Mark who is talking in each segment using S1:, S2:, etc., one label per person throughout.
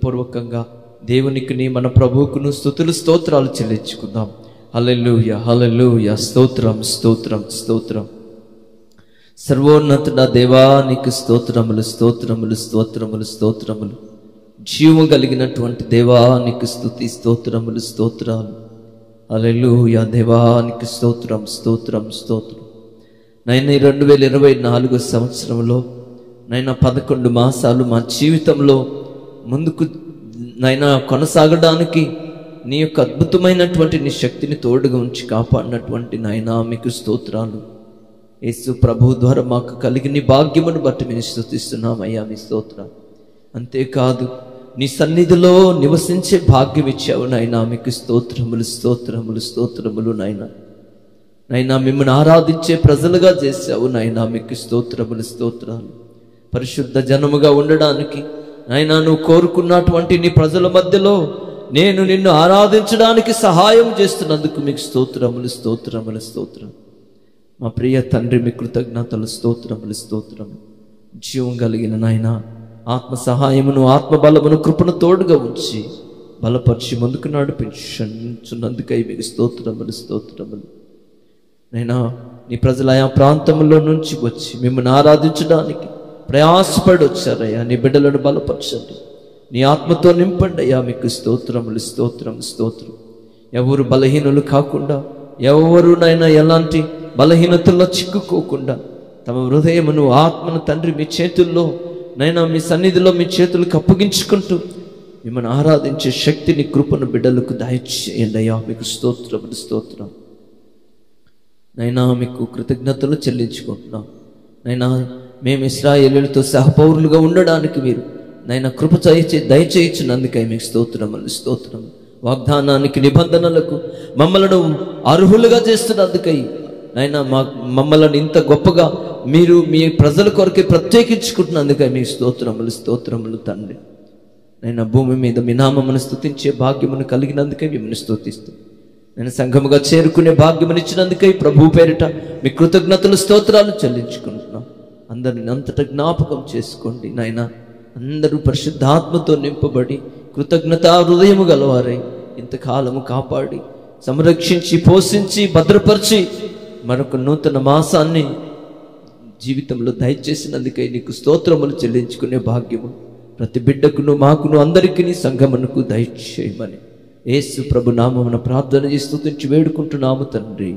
S1: పూర్వకంగా దేవునికి మన ప్రభువుకును స్తుతులు స్తోత్రాలు చెల్లించుకుందాం. హల్లెలూయా హల్లెలూయా, స్తోత్రం స్తోత్రం స్తోత్రం. సర్వోన్నతుడ దేవానికి స్తోత్రములు స్తోత్రములు స్తోత్రములు స్తోత్రములు. జీవము కలిగినటువంటి దేవానికి స్తుతి స్తోత్రములు స్తోత్రాలు. హల్లెలూయా, దేవానికి స్తోత్రం స్తోత్రం స్తోత్రం. నైనా 2024 సంవత్సరంలో నైనా 11 మాసాలు మా జీవితంలో ముందుకు నైనా కొనసాగడానికి నీ యొక్క అద్భుతమైనటువంటి నీ శక్తిని తోడుగా ఉంచి కాపాడినటువంటి నైనా మీకు స్తోత్రాలు. యేసు ప్రభు ద్వారా మాకు కలిగిన భాగ్యమును బట్టి మేము స్తుతిస్తున్నామయ్యా, మీ స్తోత్రాలు. అంతేకాదు నీ సన్నిధిలో నివసించే భాగ్యం ఇచ్చావు నైనా, మీకు స్తోత్రములు స్తోత్రములు స్తోత్రములు. నైనా మిమ్మల్ని ఆరాధించే ప్రజలుగా చేశావు నైనా, మీకు స్తోత్రములు స్తోత్రాలు. పరిశుద్ధ జనముగా ఉండడానికి నైనా నువ్వు కోరుకున్నటువంటి నీ ప్రజల మధ్యలో నేను నిన్ను ఆరాధించడానికి సహాయం చేస్తున్నందుకు మీకు స్తోత్రములు స్తోత్రములు స్తోత్రం. మా ప్రియ తండ్రి, మీ కృతజ్ఞతలు స్తోత్రములు స్తోత్రములు. జీవం కలిగిన నాయన ఆత్మ సహాయమును ఆత్మ బలమును కృపను తోడుగా ఉంచి బలపరిచి ముందుకు నడిపించున్నందుకై మీకు స్తోత్రములు స్తోత్రములు. నైనా నీ ప్రజలు ఆయా ప్రాంతంలో నుంచి వచ్చి మిమ్మల్ని ఆరాధించడానికి ప్రయాసపడి వచ్చారయ్యా. నీ బిడ్డలను బలపరచండి, నీ ఆత్మతో నింపండి అయ్యా, మీకు స్తోత్రములు స్తోత్రం స్తోత్రం. ఎవరు బలహీనులు కాకుండా, ఎవరునైనా ఎలాంటి బలహీనతల్లో చిక్కుకోకుండా తమ హృదయమును ఆత్మను తండ్రి మీ చేతుల్లో నైనా మీ సన్నిధిలో మీ చేతులకు అప్పగించుకుంటూ మిమ్మల్ని ఆరాధించే శక్తిని కృపను బిడ్డలకు దయచేయండి అయ్యా, మీకు స్తోత్రములు స్తోత్రం. నైనా మీకు కృతజ్ఞతలు చెల్లించుకుంటున్నాం. నైనా మేము ఇశ్రాయేలులతో సహపౌరులుగా ఉండడానికి మీరు నైనా కృప దయచేయించినందుకై మీకు స్తోత్రములు స్తోత్రం. వాగ్దానానికి నిబంధనలకు మమ్మలను అర్హులుగా చేస్తున్నందుకై నైనా మమ్మల్ని ఇంత గొప్పగా మీరు మీ ప్రజల కొరకే ప్రత్యేకించుకుంటున్నందుకై మీకు స్తోత్రములు స్తోత్రములు తండ్రి. నైనా భూమి మీద మీ నామమును స్తుతించే భాగ్యమును కలిగినందుకై మిమ్మల్ని స్తుతిస్తూ నేను సంఘముగా చేరుకునే భాగ్యమును ఇచ్చినందుకై ప్రభు పేరిట మీ కృతజ్ఞతలు స్తోత్రాలు చెల్లించుకుంటున్నాం. అందరిని అంతటా జ్ఞాపకం చేసుకోండి నాయన. అందరూ పరిశుద్ధాత్మతో నింపబడి కృతజ్ఞతా హృదయము గలవారై ఇంతకాలము కాపాడి సంరక్షించి పోషించి భద్రపరిచి మరొక నూతన మాసాన్ని జీవితంలో దయచేసినందుకై నీకు స్తోత్రములు చెల్లించుకునే భాగ్యము ప్రతి బిడ్డకును మాకును అందరికీ సంఘమునకు దయచేయమని యేసు ప్రభు నామమున ప్రార్థన చేసి స్తుతించి వేడుకుంటున్నాము తండ్రి.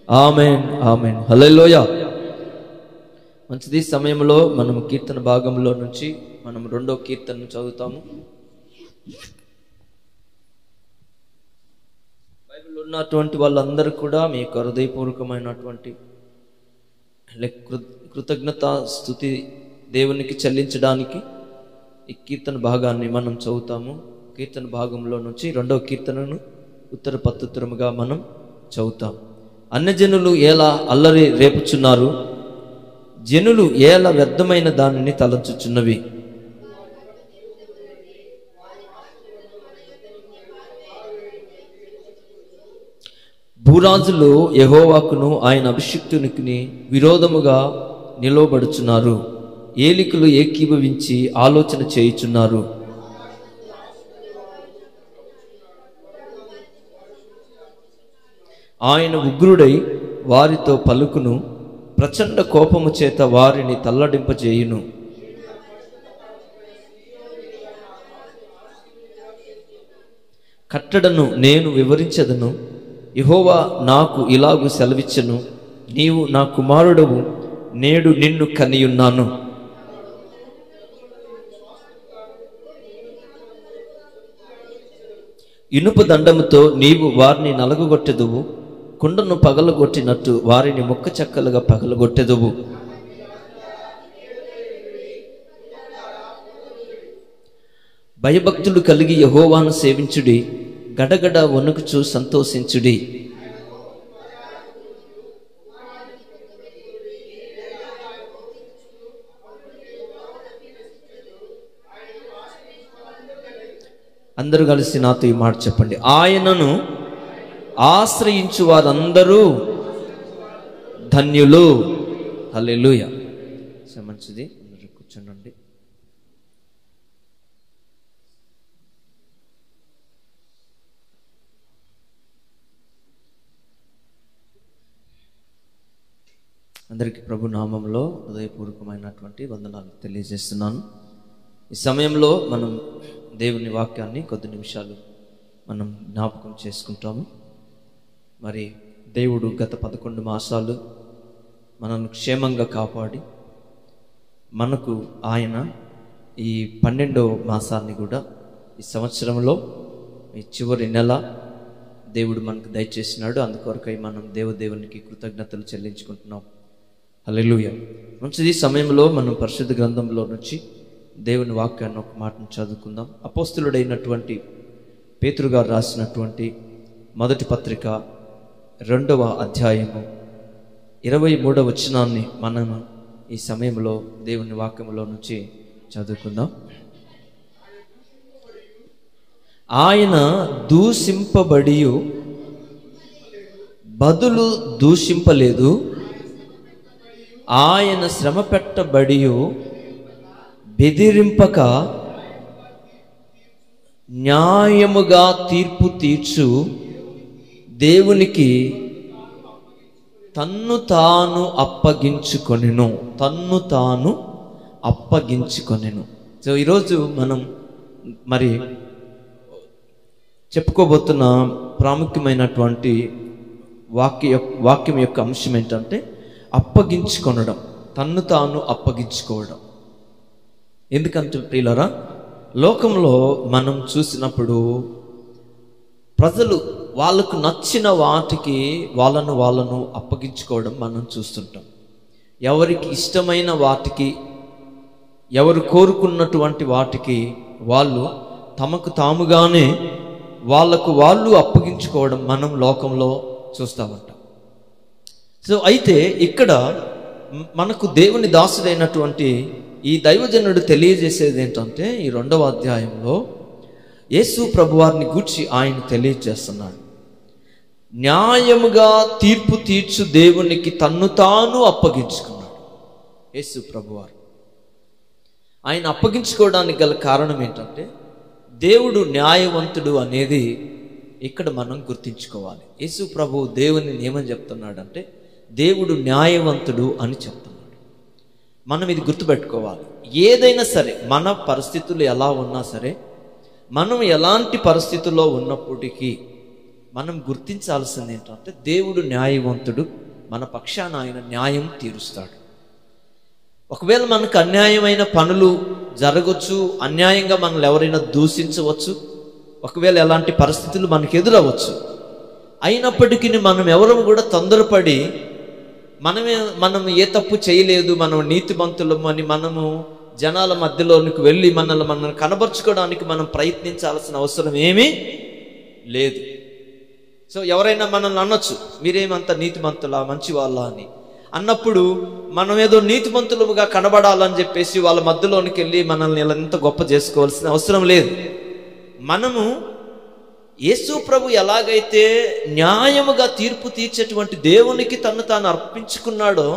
S1: ఆమేన్ ఆమేన్. హల్లెలూయా. మంచిది. సమయంలో మనం కీర్తన భాగంలో నుంచి మనం 2వ కీర్తనను చదువుతాము. బైబిల్లో ఉన్నటువంటి వాళ్ళందరూ కూడా మీ యొక్క హృదయపూర్వకమైనటువంటి కృతజ్ఞతా స్తుతి దేవునికి చెల్లించడానికి ఈ కీర్తన భాగాన్ని మనం చదువుతాము. కీర్తన భాగంలో నుంచి 2వ కీర్తనను ఉత్తర పత్తుత్తరముగా మనం చదువుతాం. అన్యజనులు ఎలా అల్లరి రేపుచున్నారు, జనులు ఏల వ్యర్థమైన దానిని తలంచుచున్నవి. భూరాజులు యెహోవాకును ఆయన అభిషిక్తునికి విరోధముగా నిలవబడుచున్నారు. ఏలికలు ఏకీభవించి ఆలోచన చేయుచున్నారు. ఆయన ఉగ్రుడై వారితో పలుకును, ప్రచండ కోపము చేత వారిని తల్లడింపజేయును. కట్టడను నేను వివరించదను, యెహోవా నాకు ఇలాగు సెలవిచ్చెను, నీవు నా కుమారుడవు, నేడు నిన్ను కనియున్నాను. ఇనుప దండముతో నీవు వారిని నలగొట్టెదువు, కుండను పగలగొట్టినట్టు వారిని ముక్క చెక్కలుగా పగలగొట్టెదువు. భయభక్తులు కలిగి యెహోవాను సేవించుడి, గడగడ వణుకుచు సంతోషించుడి. అందరూ కలిసి నాతో ఈ మాట చెప్పండి. ఆయనను ఆశ్రయించు వారందరూ ధన్యులు. హల్లెలూయా. మంచిది, కూర్చోండి. అందరికీ ప్రభు నామంలో హృదయపూర్వకమైనటువంటి వందనాలు తెలియజేస్తున్నాను. ఈ సమయంలో మనం దేవుని వాక్యాన్ని కొద్ది నిమిషాలు మనం జ్ఞాపకం చేసుకుంటాము. మరి దేవుడు గత 11 మాసాలు మనల్ని క్షేమంగా కాపాడి మనకు ఆయన ఈ 12వ మాసాన్ని కూడా ఈ సంవత్సరంలో ఈ చివరి నెల దేవుడు మనకు దయచేసినాడు. అందుకొరకై మనం దేవునికి కృతజ్ఞతలు చెల్లించుకుంటున్నాం. హల్లెలూయా. మంచిది. సమయంలో మనం పరిశుద్ధ గ్రంథంలో నుంచి దేవుని వాక్యాన్ని ఒక మాటను చదువుకుందాం. అపోస్తులుడైనటువంటి పేతురు గారు రాసినటువంటి మొదటి పత్రిక 2వ అధ్యాయము 23వ వచనాన్ని మనం ఈ సమయంలో దేవుని వాక్యంలో నుంచి చదువుకుందాం. ఆయన దూషింపబడి బదులు దూషింపలేదు, ఆయన శ్రమ పెట్టబడి బెదిరింపక న్యాయముగా తీర్పు తీర్చు దేవునికి తన్ను తాను అప్పగించుకొనెను. సో ఈరోజు మనం మరి చెప్పుకోబోతున్న ప్రాముఖ్యమైనటువంటి వాక్యం యొక్క అంశం ఏంటంటే అప్పగించుకొనడం, తన్ను తాను అప్పగించుకోవడం. ఎందుకంటే ప్రియులారా, లోకంలో మనం చూసినప్పుడు ప్రజలు వాళ్ళకు నచ్చిన వాటికి వాళ్ళను అప్పగించుకోవడం మనం చూస్తుంటాం. ఎవరికి ఇష్టమైన వాటికి, ఎవరు కోరుకున్నటువంటి వాటికి వాళ్ళు తమకు తాముగానే వాళ్ళు అప్పగించుకోవడం మనం లోకంలో చూస్తూ ఉంటాం. సో అయితే ఇక్కడ మనకు దేవుని దాసుడైనటువంటి ఈ దైవజనుడు తెలియజేసేది ఏంటంటే, ఈ 2వ అధ్యాయంలో యేసు ప్రభువారిని గూర్చి ఆయన తెలియజేస్తున్నాడు. న్యాయముగా తీర్పు తీర్చు దేవునికి తన్ను తాను అప్పగించుకున్నాడు యేసు ప్రభువారు. ఆయన అప్పగించుకోవడానికి గల కారణం ఏంటంటే, దేవుడు న్యాయవంతుడు అనేది ఇక్కడ మనం గుర్తించుకోవాలి. యేసు ప్రభు దేవుని ఏమని చెప్తున్నాడంటే, దేవుడు న్యాయవంతుడు అని చెప్తున్నాడు. మనం ఇది గుర్తుపెట్టుకోవాలి. ఏదైనా సరే, మన పరిస్థితులు ఎలా ఉన్నా సరే, మనం ఎలాంటి పరిస్థితుల్లో ఉన్నప్పటికీ మనం గుర్తించాల్సింది ఏంటంటే, దేవుడు న్యాయవంతుడు, మన పక్షాన ఆయన న్యాయం తీరుస్తాడు. ఒకవేళ మనకు అన్యాయమైన పనులు జరగవచ్చు, అన్యాయంగా మనల్ని ఎవరైనా దూషించవచ్చు, ఒకవేళ ఎలాంటి పరిస్థితులు మనకు ఎదురవచ్చు. అయినప్పటికీ మనం ఎవరూ కూడా తొందరపడి మనం ఏ తప్పు చేయలేదు, మనం నీతిమంతులం అని మనము జనాల మధ్యలోనికి వెళ్ళి మనల్ని కనబరుచుకోవడానికి మనం ప్రయత్నించాల్సిన అవసరం ఏమీ లేదు. సో ఎవరైనా మనల్ని అనొచ్చు, మీరేమంత నీతిమంతులా, మంచి వాళ్ళ అని అన్నప్పుడు మనం ఏదో నీతిమంతులుగా కనబడాలని చెప్పేసి వాళ్ళ మధ్యలోనికి వెళ్ళి మనల్ని ఎంత గొప్ప చేసుకోవాల్సిన అవసరం లేదు. మనము యేసు ప్రభు ఎలాగైతే న్యాయముగా తీర్పు తీర్చేటువంటి దేవునికి తను తాను అర్పించుకున్నాడో,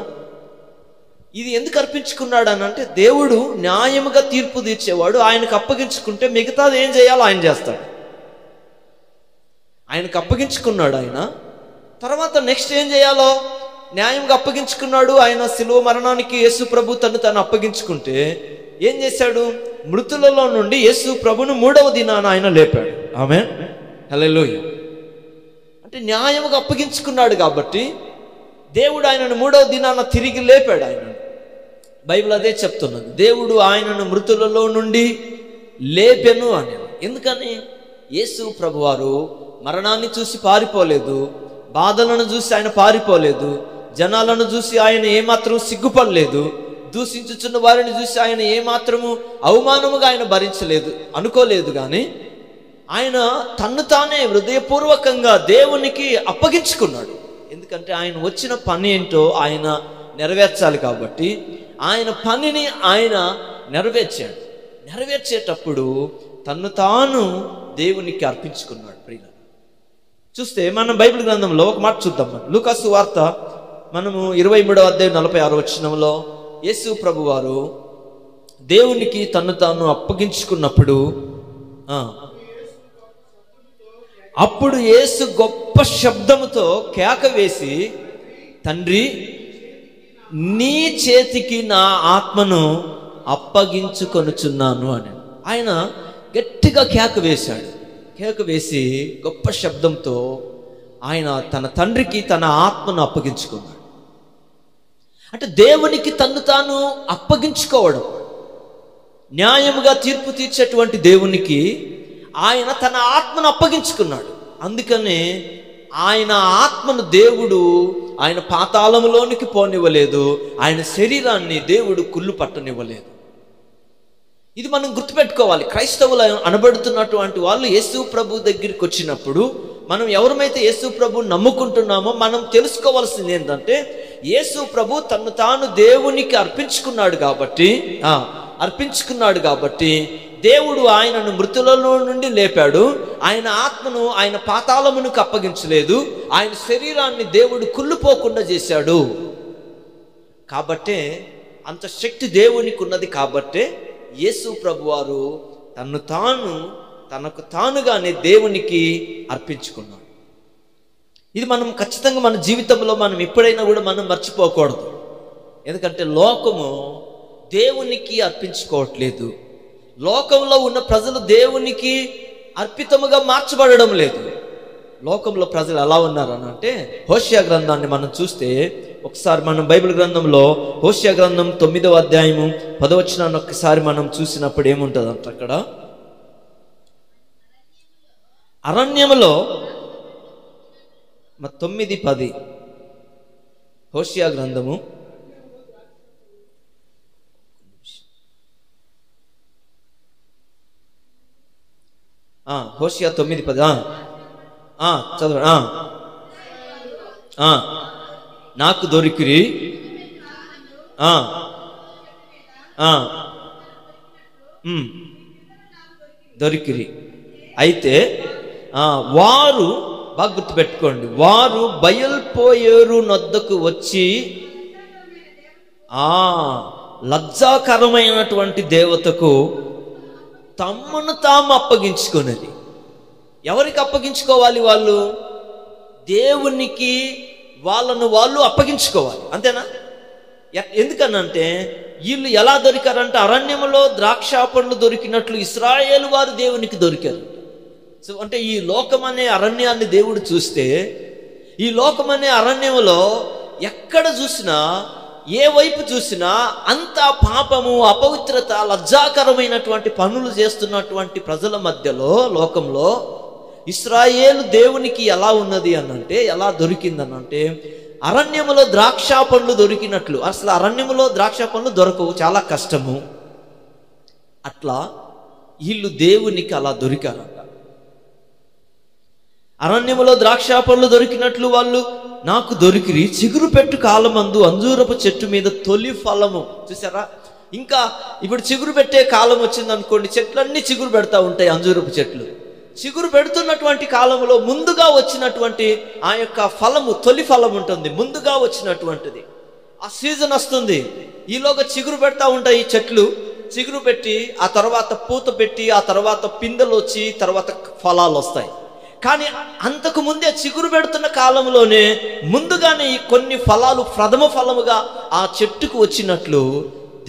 S1: ఇది ఎందుకు అర్పించుకున్నాడు అని అంటే, దేవుడు న్యాయముగా తీర్పు తీర్చేవాడు. ఆయనకు అప్పగించుకుంటే మిగతాది ఏం చేయాలో ఆయన చేస్తాడు. ఆయనకు అప్పగించుకున్నాడు ఆయన. తర్వాత నెక్స్ట్ ఏం చేయాలో న్యాయంగా అప్పగించుకున్నాడు. ఆయన శిలువ మరణానికి యేసు ప్రభు తను అప్పగించుకుంటే ఏం చేశాడు? మృతులలో నుండి యేసు ప్రభును 3వ దినాన ఆయన లేపాడు. ఆమేన్, హల్లెలూయా. అంటే న్యాయంగా అప్పగించుకున్నాడు కాబట్టి దేవుడు ఆయనను 3వ దినాన తిరిగి లేపాడు. ఆయనను బైబిల్ అదే చెప్తున్నది, దేవుడు ఆయనను మృతులలో నుండి లేపెను అని. ఎందుకని? యేసు ప్రభువారు మరణాన్ని చూసి పారిపోలేదు, బాధలను చూసి ఆయన పారిపోలేదు, జనాలను చూసి ఆయన ఏమాత్రం సిగ్గుపడలేదు, దూషించుచున్న వారిని చూసి ఆయన ఏమాత్రము అవమానముగా ఆయన భరించలేదు, అనుకోలేదు. కానీ ఆయన తన్ను తానే హృదయపూర్వకంగా దేవునికి అప్పగించుకున్నాడు. ఎందుకంటే ఆయన వచ్చిన పని ఏంటో ఆయన నెరవేర్చాలి కాబట్టి ఆయన పనిని ఆయన నెరవేర్చాడు. నెరవేర్చేటప్పుడు తన్ను తాను దేవునికి అర్పించుకున్నాడు. ప్రియులారా, చూస్తే మనం బైబిల్ గ్రంథంలో ఒక మాట చూద్దాం. లూకాసు వార్త మనము 23వ అధ్యాయం 46వ వచనంలో యేసు ప్రభువారు దేవునికి తన్ను తాను అప్పగించుకున్నప్పుడు అప్పుడు యేసు గొప్ప శబ్దముతో కేక వేసి, తండ్రి నీ చేతికి నా ఆత్మను అప్పగించుకొనుచున్నాను అని ఆయన గట్టిగా కేక వేశాడు. కేక వేసి గొప్ప శబ్దంతో ఆయన తన తండ్రికి తన ఆత్మను అప్పగించుకున్నాడు. అంటే దేవునికి తన్ను తాను అప్పగించుకోవడం, న్యాయముగా తీర్పు తీర్చేటువంటి దేవునికి ఆయన తన ఆత్మను అప్పగించుకున్నాడు. అందుకనే ఆయన ఆత్మను దేవుడు ఆయన పాతాళములోనికి పోనివ్వలేదు, ఆయన శరీరాన్ని దేవుడు కుళ్ళు పట్టనివ్వలేదు. ఇది మనం గుర్తుపెట్టుకోవాలి. క్రైస్తవులు అనబడుతున్నటువంటి వాళ్ళు యేసు ప్రభు దగ్గరికి వచ్చినప్పుడు, మనం ఎవరమైతే యేసు ప్రభు నమ్ముకుంటున్నామో మనం తెలుసుకోవాల్సింది ఏంటంటే, యేసు ప్రభు తను తాను దేవునికి అర్పించుకున్నాడు కాబట్టి దేవుడు ఆయనను మృతులలో నుండి లేపాడు. ఆయన ఆత్మను ఆయన పాతాళమునకు అప్పగించలేదు, ఆయన శరీరాన్ని దేవుడు కుళ్ళిపోకుండా చేశాడు. కాబట్టే అంత శక్తి దేవునికి ఉన్నది. కాబట్టే యేసు ప్రభు వారు తనకు తానుగానే దేవునికి అర్పించుకున్నాడు. ఇది మనం ఖచ్చితంగా మన జీవితంలో మనం ఎప్పుడైనా కూడా మనం మర్చిపోకూడదు. ఎందుకంటే లోకము దేవునికి అర్పించుకోవట్లేదు. లోకంలో ఉన్న ప్రజలు దేవునికి అర్పితముగా మార్చబడడం లేదు. లోకంలో ప్రజలు ఎలా ఉన్నారని అంటే, హోషేయ గ్రంథాన్ని మనం చూస్తే, ఒకసారి మనం బైబిల్ గ్రంథంలో హోషేయ గ్రంథం 9వ అధ్యాయము 10వ వచనాన్ని ఒక్కసారి మనం చూసినప్పుడు ఏముంటుందంట, అక్కడ అరణ్యములో 9:10 హోషేయ గ్రంథము హోషేయ 9:10 చదవండి. నాకు దొరికిరి అయితే వారు, బాగా గుర్తుపెట్టుకోండి, వారు బయల్పోయేరు నొద్దకు వచ్చి లజ్జాకరమైనటువంటి దేవతకు తమను తాము అప్పగించుకునేది. ఎవరికి అప్పగించుకోవాలి? వాళ్ళు దేవునికి వాళ్ళను వాళ్ళు అప్పగించుకోవాలి, అంతేనా? ఎందుకనంటే వీళ్ళు ఎలా దొరికారంటే, అరణ్యములో ద్రాక్ష పండ్లు దొరికినట్లు ఇశ్రాయేలు వారు దేవునికి దొరికారు. సో అంటే ఈ లోకం అనే అరణ్యాన్ని దేవుడు చూస్తే, ఈ లోకం అనే అరణ్యములో ఎక్కడ చూసినా, ఏ వైపు చూసినా అంతా పాపము, అపవిత్రత, లజ్జాకరమైనటువంటి పనులు చేస్తున్నటువంటి ప్రజల మధ్యలో, లోకంలో ఇశ్రాయేలు దేవునికి ఎలా ఉన్నది అనంటే, ఎలా దొరికిందనంటే, అరణ్యములో ద్రాక్ష పండ్లు దొరికినట్లు. అసలు అరణ్యములో ద్రాక్ష పండ్లు దొరకవు, చాలా కష్టము. అట్లా వీళ్ళు దేవునికి అలా దొరికారంట. అరణ్యములో ద్రాక్ష పండ్లు దొరికినట్లు వాళ్ళు నాకు దొరికిరి. చిగురు పెట్టు కాలమందు అంజూరపు చెట్టు మీద తొలి ఫలము. చూసారా? ఇంకా ఇప్పుడు చిగురు పెట్టే కాలం వచ్చింది అనుకోండి, చెట్లన్నీ చిగురు పెడతా ఉంటాయి. అంజూరపు చెట్లు చిగురు పెడుతున్నటువంటి కాలంలో ముందుగా వచ్చినటువంటి ఆ యొక్క ఫలము, తొలి ఫలం ఉంటుంది, ముందుగా వచ్చినటువంటిది. ఆ సీజన్ వస్తుంది, ఈలోగా చిగురు పెడతా ఉంటాయి ఈ చెట్లు. చిగురు పెట్టి ఆ తర్వాత పూత పెట్టి ఆ తర్వాత పిందెలు వచ్చి తర్వాత ఫలాలు వస్తాయి. కానీ అంతకు ముందే చిగురు పెడుతున్న కాలంలోనే ముందుగానే కొన్ని ఫలాలు ప్రథమ ఫలముగా ఆ చెట్టుకు వచ్చినట్లు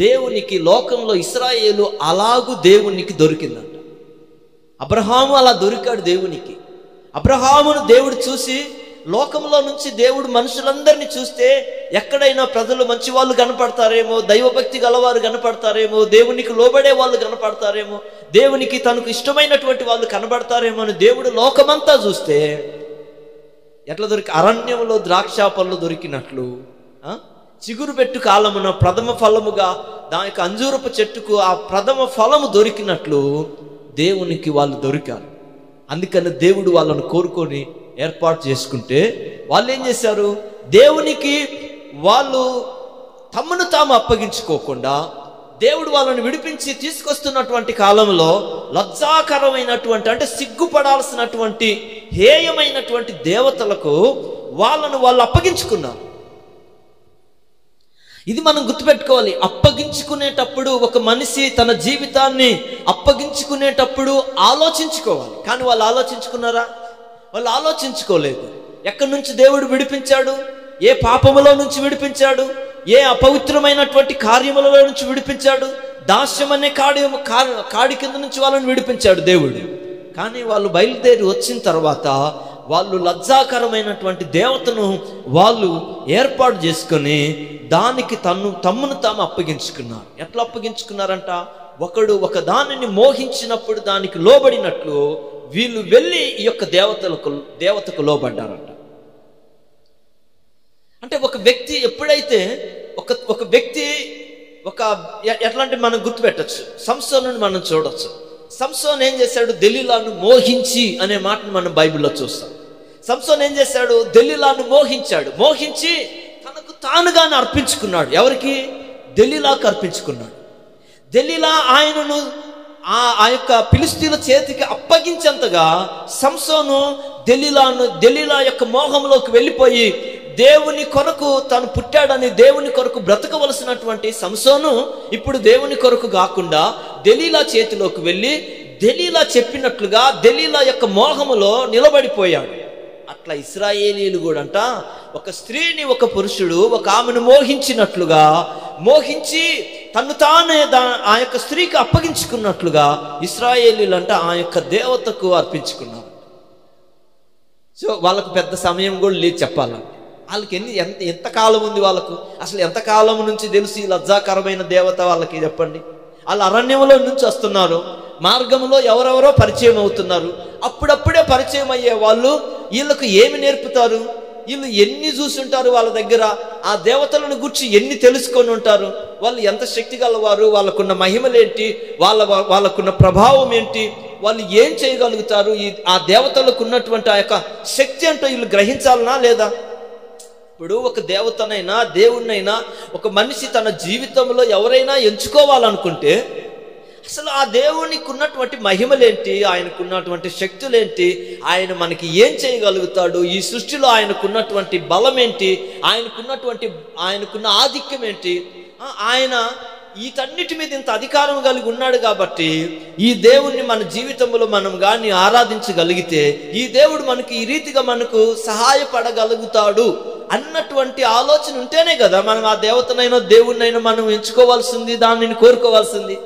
S1: దేవునికి, లోకంలో ఇశ్రాయేలు అలాగూ దేవునికి దొరికిందంట. అబ్రహాము అలా దొరికాడు దేవునికి. అబ్రహామును దేవుడు చూసి, లోకంలో నుంచి దేవుడు మనుషులందరినీ చూస్తే ఎక్కడైనా ప్రజలు మంచి వాళ్ళు కనపడతారేమో, దైవభక్తి గలవారు కనపడతారేమో, దేవునికి లోబడే వాళ్ళు కనపడతారేమో, దేవునికి తనకు ఇష్టమైనటువంటి వాళ్ళు కనబడతారేమో అని దేవుడు లోకమంతా చూస్తే ఎట్లా అరణ్యంలో ద్రాక్ష పళ్ళు దొరికినట్లు, చిగురు పెట్టు కాలమున ప్రథమ ఫలముగా దాని యొక్క అంజూరపు చెట్టుకు ఆ ప్రథమ ఫలము దొరికినట్లు దేవునికి వాళ్ళు దొరికారు. అందుకని దేవుడు వాళ్ళను కోరుకొని ఏర్పాటు చేసుకుంటే వాళ్ళు ఏం చేశారు? దేవునికి వాళ్ళు తమను తాము అప్పగించుకోకుండా దేవుడు వాళ్ళని విడిపించి తీసుకొస్తున్నటువంటి కాలంలో లజ్జాకరమైనటువంటి, అంటే సిగ్గుపడాల్సినటువంటి హేయమైనటువంటి దేవతలకు వాళ్ళను వాళ్ళు అప్పగించుకున్నారు. ఇది మనం గుర్తుపెట్టుకోవాలి. అప్పగించుకునేటప్పుడు ఒక మనిషి తన జీవితాన్ని అప్పగించుకునేటప్పుడు ఆలోచించుకోవాలి. కానీ వాళ్ళు ఆలోచించుకున్నారా? వాళ్ళు ఆలోచించుకోలేదు. ఎక్కడి నుంచి దేవుడు విడిపించాడు? ఏ పాపములో నుంచి విడిపించాడు? ఏ అపవిత్రమైనటువంటి కార్యములలో నుంచి విడిపించాడు? దాస్యం అనే కాడి కింద నుంచి వాళ్ళని విడిపించాడు దేవుడు. కానీ వాళ్ళు బయలుదేరి వచ్చిన తర్వాత వాళ్ళు లజ్జాకరమైనటువంటి దేవతను వాళ్ళు ఏర్పాటు చేసుకొని దానికి తమ్మును తాము అప్పగించుకున్నారు. ఎట్లా అప్పగించుకున్నారంట? ఒకడు ఒక దానిని మోహించినప్పుడు దానికి లోబడినట్లు వీళ్ళు వెళ్ళి ఈ యొక్క దేవతకు లోబడ్డారంట. అంటే ఒక వ్యక్తి ఎప్పుడైతే ఒక వ్యక్తి ఎట్లాంటి మనం గుర్తుపెట్టచ్చు. సంసోనుని మనం చూడొచ్చు. సంసోన్ ఏం చేశాడు? దెలీలాను మోహించి అనే మాటను మనం బైబిల్లో చూస్తాం. సంసోన్ ఏం చేశాడు? దెలీలాను మోహించాడు. మోహించి తనకు తానుగానే అర్పించుకున్నాడు. ఎవరికి? దెలీలాకు అర్పించుకున్నాడు. దెలీలా ఆయనను ఆ యొక్క ఫిలిష్తీయుల చేతికి అప్పగించేంతగా సంసోను దెలీలా యొక్క మోహంలోకి వెళ్ళిపోయి దేవుని కొరకు తను పుట్టాడని దేవుని కొరకు బ్రతకవలసినటువంటి సంసోను ఇప్పుడు దేవుని కొరకు కాకుండా దెలీలా చేతిలోకి వెళ్ళి దెలీలా చెప్పినట్లుగా దెలీలా యొక్క మోహములో నిలబడిపోయాడు. అట్లా ఇశ్రాయేలీలు కూడా అంట ఒక స్త్రీని ఒక పురుషుడు ఒక ఆమెను మోహించినట్లుగా మోహించి తను తానే ఆ యొక్క స్త్రీకి అప్పగించుకున్నట్లుగా ఇశ్రాయేలీలు అంట ఆ యొక్క దేవతకు అర్పించుకున్నారు. సో వాళ్ళకు పెద్ద సమయం కూడా లేదు చెప్పాలంటే. వాళ్ళకి ఎంత కాలం ఉంది? వాళ్ళకు అసలు ఎంత కాలం నుంచి తెలుసు ఈ లజ్జాకరమైన దేవత వాళ్ళకి? చెప్పండి. వాళ్ళు అరణ్యంలో నుంచి వస్తున్నారు, మార్గంలో ఎవరెవరో పరిచయం అవుతున్నారు. అప్పుడప్పుడే పరిచయం అయ్యే వాళ్ళు వీళ్ళకు ఏమి నేర్పుతారు? వీళ్ళు ఎన్ని చూసుంటారు వాళ్ళ దగ్గర? ఆ దేవతలను గురించి ఎన్ని తెలుసుకొని ఉంటారు? వాళ్ళు ఎంత శక్తి గలవారు? వాళ్ళకున్న మహిమలేంటి? వాళ్ళకున్న ప్రభావం ఏంటి? వాళ్ళు ఏం చేయగలుగుతారు? ఆ దేవతలకు ఉన్నటువంటి ఆ యొక్క శక్తి అంటే వీళ్ళు గ్రహించాలనా లేదా? ఇప్పుడు ఒక దేవతనైనా దేవుణ్ణైనా ఒక మనిషి తన జీవితంలో ఎవరైనా ఎంచుకోవాలనుకుంటే అసలు ఆ దేవునికి ఉన్నటువంటి మహిమలేంటి? ఆయనకున్నటువంటి శక్తులేంటి? ఆయన మనకి ఏం చేయగలుగుతాడు? ఈ సృష్టిలో ఆయనకున్నటువంటి బలం ఏంటి? ఆయనకున్న ఆధిక్యం ఏంటి? ఆయన వీటన్నిటి మీద ఇంత అధికారం కలిగి ఉన్నాడు కాబట్టి ఈ దేవుణ్ణి మన జీవితంలో మనం కానీ ఆరాధించగలిగితే ఈ దేవుడు మనకి ఈ రీతిగా మనకు సహాయపడగలుగుతాడు అన్నటువంటి ఆలోచన ఉంటేనే కదా మనం ఆ దేవతనైనా దేవుణ్ణైనా మనం ఎంచుకోవాల్సింది, దానిని కోరుకోవాల్సింది.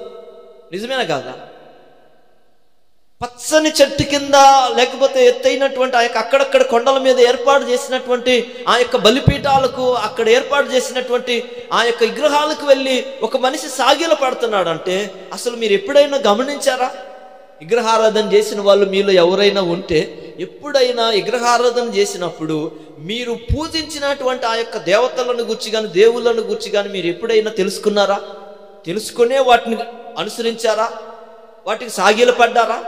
S1: నిజమేనా కాదా? పచ్చని చెట్టు కింద లేకపోతే ఎత్తైనటువంటి ఆ యొక్క అక్కడక్కడ కొండల మీద ఏర్పాటు చేసినటువంటి ఆ యొక్క బలిపీఠాలకు అక్కడ ఏర్పాటు చేసినటువంటి ఆ యొక్క విగ్రహాలకు వెళ్ళి ఒక మనిషి సాగిల పడుతున్నాడు అంటే అసలు మీరు ఎప్పుడైనా గమనించారా? విగ్రహారాధన చేసిన వాళ్ళు మీలో ఎవరైనా ఉంటే ఎప్పుడైనా విగ్రహారాధన చేసినప్పుడు మీరు పూజించినటువంటి ఆ యొక్క దేవతలను గురించి కానీ దేవుళ్ళను గురించి కానీ మీరు ఎప్పుడైనా తెలుసుకున్నారా? తెలుసుకునే వాటిని అనుసరించారా? వాటికి సాగిల పడ్డారా?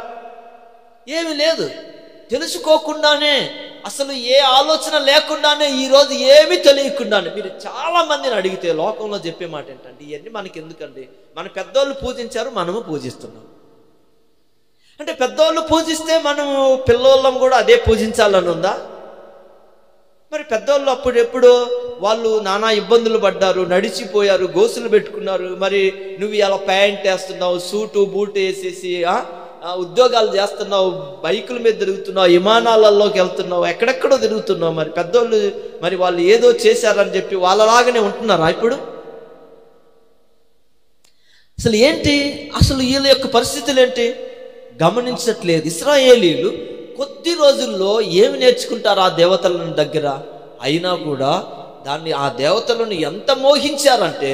S1: ఏమీ లేదు. తెలుసుకోకుండానే అసలు ఏ ఆలోచన లేకుండానే ఈరోజు ఏమీ తెలియకుండానే మీరు చాలా మందిని అడిగితే లోకంలో చెప్పే మాట ఏంటంటే ఇవన్నీ మనకి ఎందుకండి? మన పెద్దోళ్ళు పూజించారు, మనము పూజిస్తున్నాం. అంటే పెద్దోళ్ళు పూజిస్తే మనము పిల్లోళ్ళం కూడా అదే పూజించాలని ఉందా? మరి పెద్దోళ్ళు అప్పుడెప్పుడు వాళ్ళు నానా ఇబ్బందులు పడ్డారు, నడిచిపోయారు, గోసులు పెట్టుకున్నారు. మరి నువ్వు ఇలా ప్యాంట్ వేస్తున్నావు, సూటు బూటు వేసేసి ఉద్యోగాలు చేస్తున్నావు, బైకుల మీద తిరుగుతున్నావు, విమానాలలోకి వెళ్తున్నావు, ఎక్కడెక్కడో తిరుగుతున్నావు. మరి పెద్దోళ్ళు మరి వాళ్ళు ఏదో చేశారని చెప్పి వాళ్ళలాగానే ఉంటున్నారా ఇప్పుడు? అసలు ఏంటి? అసలు వీళ్ళ యొక్క పరిస్థితులు ఏంటి గమనించట్లేదు. ఇశ్రాయేలీలు కొద్ది రోజుల్లో ఏమి నేర్చుకుంటారు ఆ దేవతల దగ్గర? అయినా కూడా ఆ దేవతలను ఎంత మోహించారంటే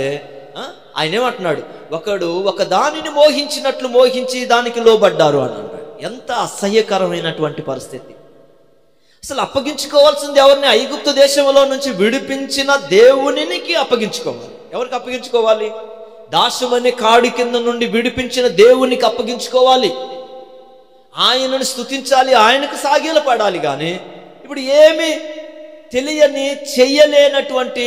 S1: ఆయన ఏమంటున్నాడు? ఒకడు ఒక దానిని మోహించినట్లు మోహించి దానికి లోబడ్డారు అని అన్నాడు. ఎంత అసహ్యకరమైనటువంటి పరిస్థితి. అసలు అప్పగించుకోవాల్సింది ఎవరిని? ఐగుప్తు దేశంలో నుంచి విడిపించిన దేవునికి అప్పగించుకోవాలి. ఎవరికి అప్పగించుకోవాలి? దాసమనే కాడి కింద నుండి విడిపించిన దేవునికి అప్పగించుకోవాలి. ఆయనను స్తుతించాలి, ఆయనకు సాగిల పడాలి. కానీ ఇప్పుడు ఏమి తెలియని చెయ్యలేనటువంటి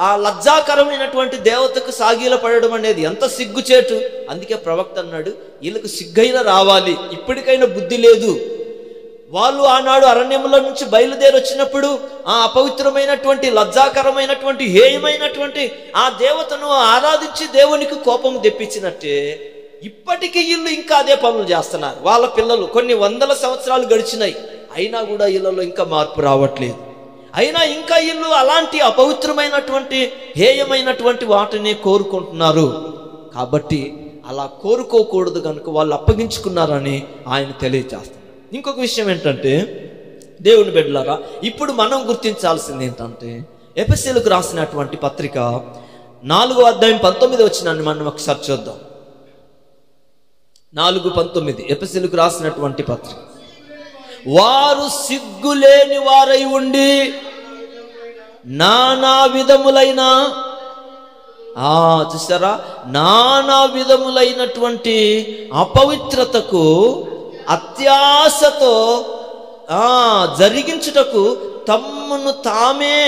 S1: ఆ లజ్జాకరమైనటువంటి దేవతకు సాగిల పడడం అనేది ఎంత సిగ్గుచేటు. అందుకే ప్రవక్త అన్నాడు, వీళ్ళకు సిగ్గైనా రావాలి, ఇప్పటికైనా బుద్ధి లేదు. వాళ్ళు ఆనాడు అరణ్యంలో నుంచి బయలుదేరి వచ్చినప్పుడు ఆ అపవిత్రమైనటువంటి లజ్జాకరమైనటువంటి హేయమైనటువంటి ఆ దేవతను ఆరాధించి దేవునికి కోపం తెప్పించినట్టే ఇప్పటికీ వీళ్ళు ఇంకా అదే పనులు చేస్తున్నారు. వాళ్ళ పిల్లలు కొన్ని వందల సంవత్సరాలు గడిచినాయి, అయినా కూడా వీళ్ళలో ఇంకా మార్పు రావట్లేదు. అయినా ఇంకా వీళ్ళు అలాంటి అపవిత్రమైనటువంటి హేయమైనటువంటి వాటిని కోరుకుంటున్నారు. కాబట్టి అలా కోరుకోకూడదు కనుక వాళ్ళు అప్పగించుకున్నారని ఆయన తెలియజేస్తున్నారు. ఇంకొక విషయం ఏంటంటే, దేవుని బిడ్డలారా, ఇప్పుడు మనం గుర్తించాల్సింది ఏంటంటే, ఎఫెసీయులకు రాసినటువంటి పత్రిక 4వ అధ్యాయం 19 వచనాన్ని మనం ఒకసారి చూద్దాం. 4:19 ఎఫెసీయులకు రాసినటువంటి పత్రిక. వారు సిగ్గులేని వారై ఉండి నానా విధములైన చూసారా, నానా విధములైనటువంటి అపవిత్రతకు అత్యాశతో జరిగించుటకు తమ్మును తామే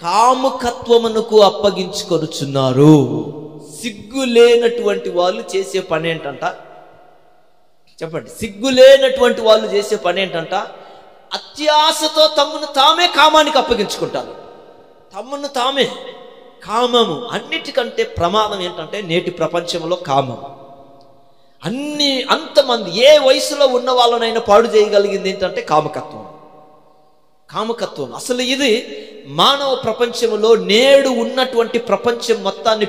S1: కాముకత్వమునకు అప్పగించుకొనుచున్నారు. సిగ్గు లేనటువంటి వాళ్ళు చేసే పని ఏంటంట? చెప్పండి. సిగ్గు లేనటువంటి వాళ్ళు చేసే పని ఏంటంట? అత్యాశతో తమ్మును తామే కామానికి అప్పగించుకుంటారు. తమ్మును తామే. కామము అన్నిటికంటే ప్రమాదం ఏంటంటే నేటి ప్రపంచంలో కామం. అంతమంది ఏ వయసులో ఉన్న వాళ్ళనైనా పాడు చేయగలిగింది ఏంటంటే కామకత్వం. కామకత్వం అసలు ఇది మానవ ప్రపంచంలో నేడు ఉన్నటువంటి ప్రపంచం మొత్తాన్ని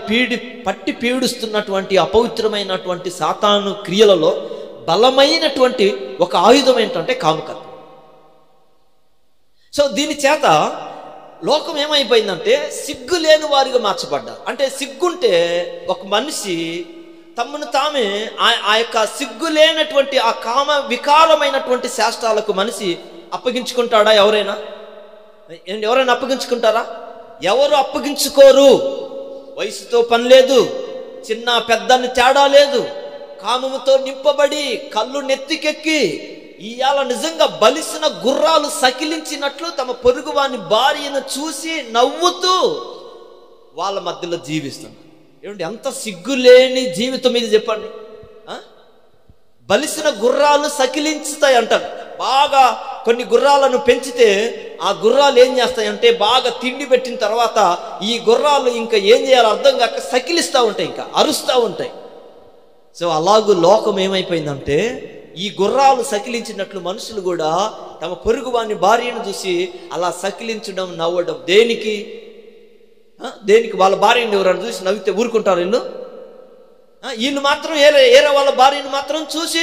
S1: పట్టి పీడిస్తున్నటువంటి అపవిత్రమైనటువంటి సాతాను క్రియలలో బలమైనటువంటి ఒక ఆయుధం ఏంటంటే కామకత్వం. సో దీని చేత లోకం ఏమైపోయిందంటే సిగ్గు లేని వారిగా మార్చబడ్డారు. అంటే సిగ్గుంటే ఒక మనిషి తమను తామే ఆ యొక్క సిగ్గు లేనటువంటి ఆ కామ వికారమైనటువంటి శాస్త్రాలకు మనిషి అప్పగించుకుంటాడా? ఎవరైనా అప్పగించుకుంటారా? ఎవరు అప్పగించుకోరు. వయసుతో పని లేదు, చిన్న పెద్దని తేడా లేదు. కామముతో నింపబడి కళ్ళు నెత్తికెక్కి ఇవాళ నిజంగా బలిసిన గుర్రాలు సకిలించినట్లు తమ పొరుగు వాని భార్యను చూసి నవ్వుతూ వాళ్ళ మధ్యలో జీవిస్తున్నారు. ఏమంటే ఎంత సిగ్గులేని జీవితం ఇది చెప్పండి. బలిసిన గుర్రాలు సకిలించుతాయి అంటారు. బాగా కొన్ని గుర్రాలను పెంచితే ఆ గుర్రాలు ఏం చేస్తాయంటే బాగా తిండి పెట్టిన తర్వాత ఈ గుర్రాలు ఇంకా ఏం చేయాలో అర్థం కాక సకిలిస్తూ ఉంటాయి, ఇంకా అరుస్తూ ఉంటాయి. సో అలాగూ లోకం ఏమైపోయిందంటే ఈ గుర్రాలు సకిలించినట్లు మనుషులు కూడా తమ పొరుగు వాని భార్యను చూసి అలా సకిలించడం, నవ్వడం. దేనికి? వాళ్ళ భార్యను ఎవరైనా చూసి నవ్వితే ఊరుకుంటారు వీళ్ళు? వీళ్ళు మాత్రం ఏరే వాళ్ళ భార్యను మాత్రం చూసి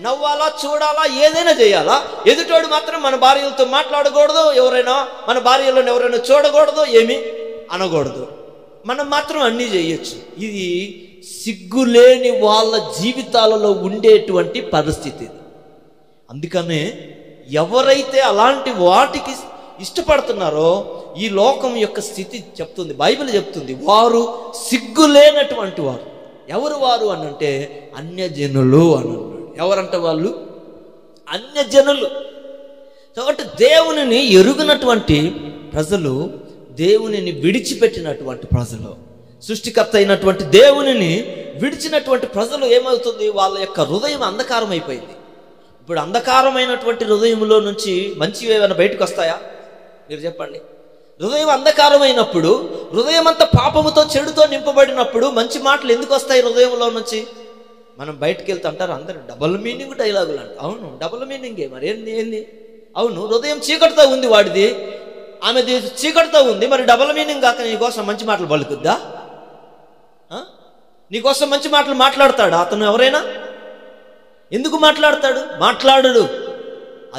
S1: నవ్వాలా, చూడాలా, ఏదైనా చేయాలా. ఎదుటోడు మాత్రం మన భార్యలతో మాట్లాడకూడదు, ఎవరైనా మన భార్యలను ఎవరైనా చూడకూడదు, ఏమి అనకూడదు. మనం మాత్రం అన్నీ చేయొచ్చు. ఇది సిగ్గులేని వాళ్ళ జీవితాలలో ఉండేటువంటి పరిస్థితి. అందుకనే ఎవరైతే అలాంటి వాటికి ఇష్టపడుతున్నారో ఈ లోకం యొక్క స్థితి చెప్తుంది, బైబిల్ చెప్తుంది, వారు సిగ్గులేనటువంటి వారు. ఎవరు వారు అని అంటే అన్యజనులు అని అన్నాడు. ఎవరంట వాళ్ళు? అన్యజనులు. కాబట్టి దేవునిని ఎరుగనటువంటి ప్రజలు, దేవునిని విడిచిపెట్టినటువంటి ప్రజలు, సృష్టికర్త అయినటువంటి దేవునిని విడిచినటువంటి ప్రజలు ఏమవుతుంది? వాళ్ళ యొక్క హృదయం అంధకారం అయిపోయింది. ఇప్పుడు అంధకారమైనటువంటి హృదయంలో నుంచి మంచివి ఏమైనా బయటకు వస్తాయా? మీరు చెప్పండి. హృదయం అంధకారమైనప్పుడు, హృదయం అంతా పాపముతో చెడుతో నింపబడినప్పుడు మంచి మాటలు ఎందుకు వస్తాయి హృదయంలో నుంచి? మనం బయటకు వెళ్తే అంటారు అందరూ డబుల్ మీనింగ్ డైలాగులు అంట. అవును, డబుల్ మీనింగే. మరి ఏంది? అవును, హృదయం చీకటితో ఉంది వాడిది, ఆమెది చీకటితో ఉంది. మరి డబుల్ మీనింగ్ కాక నీకోసం మంచి మాటలు పలుకుద్దా? నీకోసం మంచి మాటలు మాట్లాడతాడా అతను? ఎవరైనా ఎందుకు మాట్లాడతాడు? మాట్లాడడు.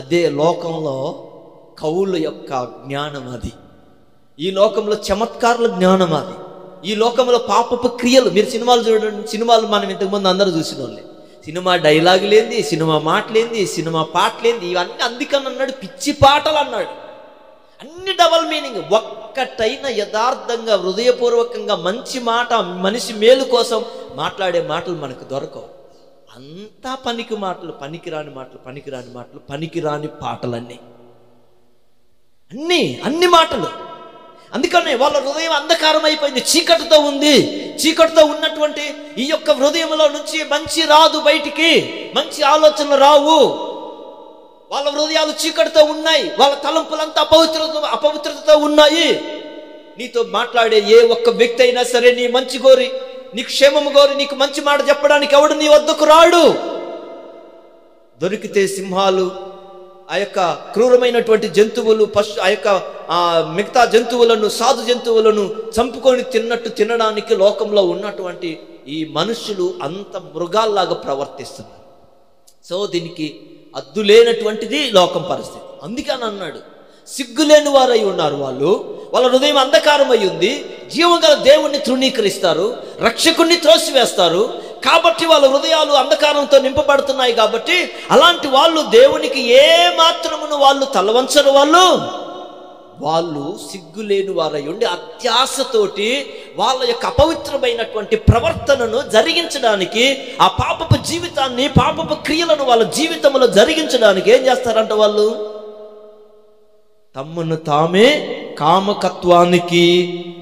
S1: అదే లోకంలో కవుల యొక్క జ్ఞానం అది. ఈ లోకంలో చమత్కారుల జ్ఞానం అది. ఈ లోకంలో పాపపు క్రియలు. మీరు సినిమాలు చూడండి, సినిమాలు మనం ఇంతకుముందు అందరూ చూసిన వాళ్ళే. సినిమా డైలాగులేంది, సినిమా మాటలేంది, సినిమా పాటలేంది, ఇవన్నీ అందుకని అన్నాడు పిచ్చి పాటలు అన్నాడు. అన్ని డబల్ మీనింగ్. ఒక్కటైన యథార్థంగా హృదయపూర్వకంగా మంచి మాట, మనిషి మేలు కోసం మాట్లాడే మాటలు మనకు దొరకవు. అంతా పనికి మాటలు, పనికిరాని మాటలు, పనికిరాని మాటలు, పనికిరాని పాటలన్నీ, అన్ని మాటలు. అందుకనే వాళ్ళ హృదయం అంధకారం అయిపోయింది, చీకటితో ఉంది. చీకటితో ఉన్నటువంటి ఈ యొక్క హృదయంలో నుంచి మంచి రాదు బయటికి, మంచి ఆలోచనలు రావు. వాళ్ళ హృదయాలు చీకటితో ఉన్నాయి, వాళ్ళ తలంపులంతా అపవిత్రతతో ఉన్నాయి. నీతో మాట్లాడే ఏ ఒక్క వ్యక్తి అయినా సరే నీ మంచి కోరి, నీకు క్షేమము కోరి, నీకు మంచి మాట చెప్పడానికి ఎవడు నీ వద్దకు రాడు. దొరికితే సింహాలు ఆ యొక్క క్రూరమైనటువంటి జంతువులు ఆ యొక్క మిగతా జంతువులను, సాధు జంతువులను చంపుకొని తిన్నట్టు తినడానికి లోకంలో ఉన్నటువంటి ఈ మనుషులు అంత మృగాల్లాగా ప్రవర్తిస్తున్నారు. సో దీనికి అద్దు లేనటువంటిది లోకం పరిస్థితి. అందుకని అన్నాడు, సిగ్గులేని వారై ఉన్నారు వాళ్ళ హృదయం అంధకారం అయి ఉంది, జీవగల దేవుణ్ణి తృణీకరిస్తారు, రక్షకుణ్ణి త్రోసివేస్తారు. కాబట్టి వాళ్ళ హృదయాలు అంధకారంతో నింపబడుతున్నాయి. కాబట్టి అలాంటి వాళ్ళు దేవునికి ఏ మాత్రమును వాళ్ళు తలవంచరు. వాళ్ళు సిగ్గులేని వారై ఉండి అత్యాశతోటి వాళ్ళ యొక్క అపవిత్రమైనటువంటి ప్రవర్తనను జరిగించడానికి, ఆ పాపపు జీవితాన్ని, పాపపు క్రియలను వాళ్ళ జీవితంలో జరిగించడానికి ఏం చేస్తారంట, వాళ్ళు తమ్మును తామే కామకత్వానికి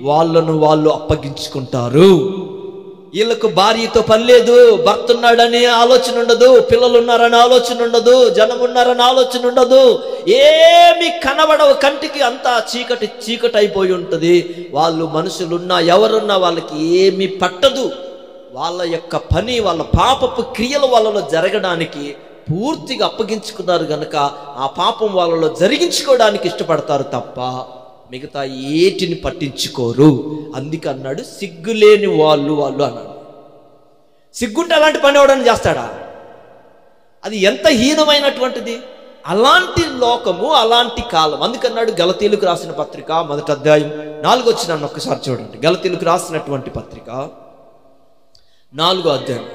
S1: వాళ్ళు అప్పగించుకుంటారు. వీళ్ళకు భార్యతో పని లేదు, భర్త ఉన్నాడని ఆలోచన ఉండదు, పిల్లలు ఉన్నారని ఆలోచన ఉండదు, జనం ఉన్నారని ఆలోచన ఉండదు, ఏమి కనబడవు, కంటికి అంతా చీకటి అయిపోయి ఉంటుంది. వాళ్ళు మనుషులున్నా ఎవరున్నా వాళ్ళకి ఏమి పట్టదు. వాళ్ళ యొక్క పని, వాళ్ళ పాపపు క్రియలు వాళ్ళలో జరగడానికి పూర్తిగా అప్పగించుకున్నారు గనక ఆ పాపం వాళ్ళలో జరిగించుకోవడానికి ఇష్టపడతారు తప్ప మిగతా ఏటిని పట్టించుకోరు. అందుకన్నాడు సిగ్గులేని వాళ్ళు అన్నాడు. సిగ్గుంటే అలాంటి పని ఎవడని చేస్తాడా? అది ఎంత హీనమైనటువంటిది. అలాంటి లోకము, అలాంటి కాలం. అందుకన్నాడు గలతీయులకు రాసిన పత్రిక 1వ అధ్యాయం 4వ వచనాన్ని ఒక్కసారి చూడండి. గలతీయులకు రాసినటువంటి పత్రిక 4వ అధ్యాయం.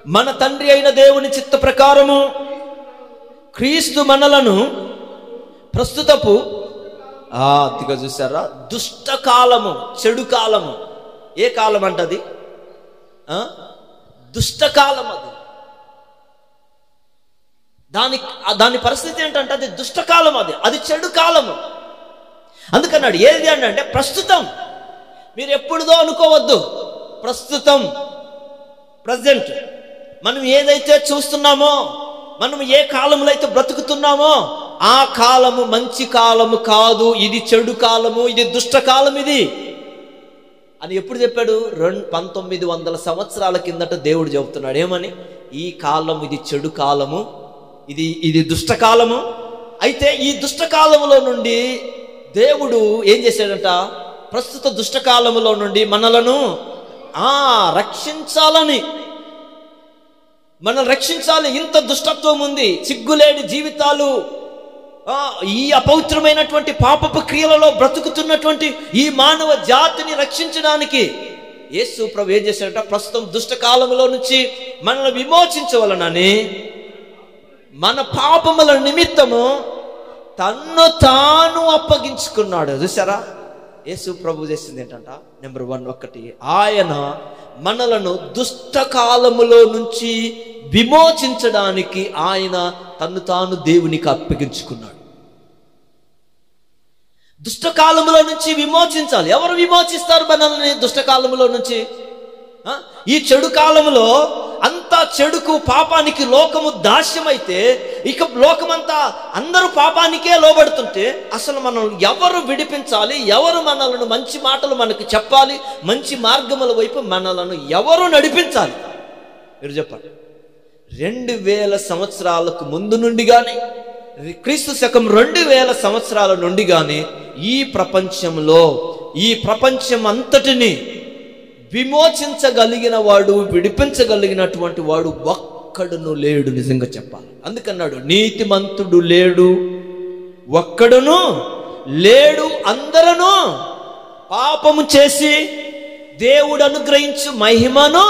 S1: మన తండ్రి అయిన దేవుని చిత్త ప్రకారము క్రీస్తు మనలను ప్రస్తుతపు అతిగా చూసారా, దుష్ట కాలము, చెడు కాలము. ఏ కాలం అంటది? దుష్టకాలం. అది దాని పరిస్థితి ఏంటంటే అది దుష్టకాలం, అది చెడు కాలము. అందుకన్నాడు ఏది అంటే ప్రస్తుతం. మీరు ఎప్పుడుదో అనుకోవద్దు. ప్రస్తుతం, ప్రజెంట్. మనం ఏదైతే చూస్తున్నామో, మనం ఏ కాలంలో అయితే బ్రతుకుతున్నామో ఆ కాలము మంచి కాలము కాదు, ఇది చెడు కాలము, ఇది దుష్టకాలం ఇది అని ఎప్పుడు చెప్పాడు? 1900 సంవత్సరాల కిందట దేవుడు చెబుతున్నాడు. ఏమని? ఈ కాలం ఇది చెడు కాలము, ఇది దుష్టకాలము. అయితే ఈ దుష్టకాలములో నుండి దేవుడు ఏం చేశాడంట? ప్రస్తుత దుష్టకాలములో నుండి మనలను రక్షించాలని, మనల్ని రక్షించాలి. ఇంత దుష్టత్వం ఉంది, సిగ్గులేని జీవితాలు, ఈ అపవిత్రమైనటువంటి పాపపు క్రియలలో బ్రతుకుతున్నటువంటి ఈ మానవ జాతిని రక్షించడానికి యేసు ప్రభు ఏం చేశాడంట? ప్రస్తుతం దుష్టకాలంలో నుంచి మనల్ని విమోచించవలనని మన పాపముల నిమిత్తము తన్ను తాను అప్పగించుకున్నాడు. చూసారా? యేసు ప్రభు చేసింది ఏంటంట? నెంబర్ 1 ఆయన మనలను దుష్టకాలములో నుంచి విమోచించడానికి ఆయన తన్ను తాను దేవునికి అప్పగించుకున్నాడు. దుష్టకాలములో నుంచి విమోచించాలి. ఎవరు విమోచిస్తారు మనల్ని దుష్టకాలములో నుంచి? ఈ చెడు కాలములో అంతా చెడుకు, పాపానికి లోకము దాస్యమైతే, ఇక లోకమంతా అందరూ పాపానికే లోబడుతుంటే అసలు మనం ఎవరు విడిపించాలి? ఎవరు మనలను మంచి మాటలు మనకు చెప్పాలి? మంచి మార్గముల వైపు మనలను ఎవరు నడిపించాలి? మీరు చెప్పండి. 2000 సంవత్సరాలకు ముందు నుండి కానీ, క్రీస్తు శకం 2000 సంవత్సరాల నుండి కానీ ఈ ప్రపంచంలో, ఈ ప్రపంచం అంతటిని విమోచించగలిగిన వాడు, విడిపించగలిగినటువంటి వాడు ఒక్కడును లేడు. నిజంగా చెప్పాలి. అందుకన్నాడు నీతిమంతుడు లేడు, ఒక్కడును లేడు. అందరూ పాపము చేసి దేవుడు అనుగ్రహించు మహిమను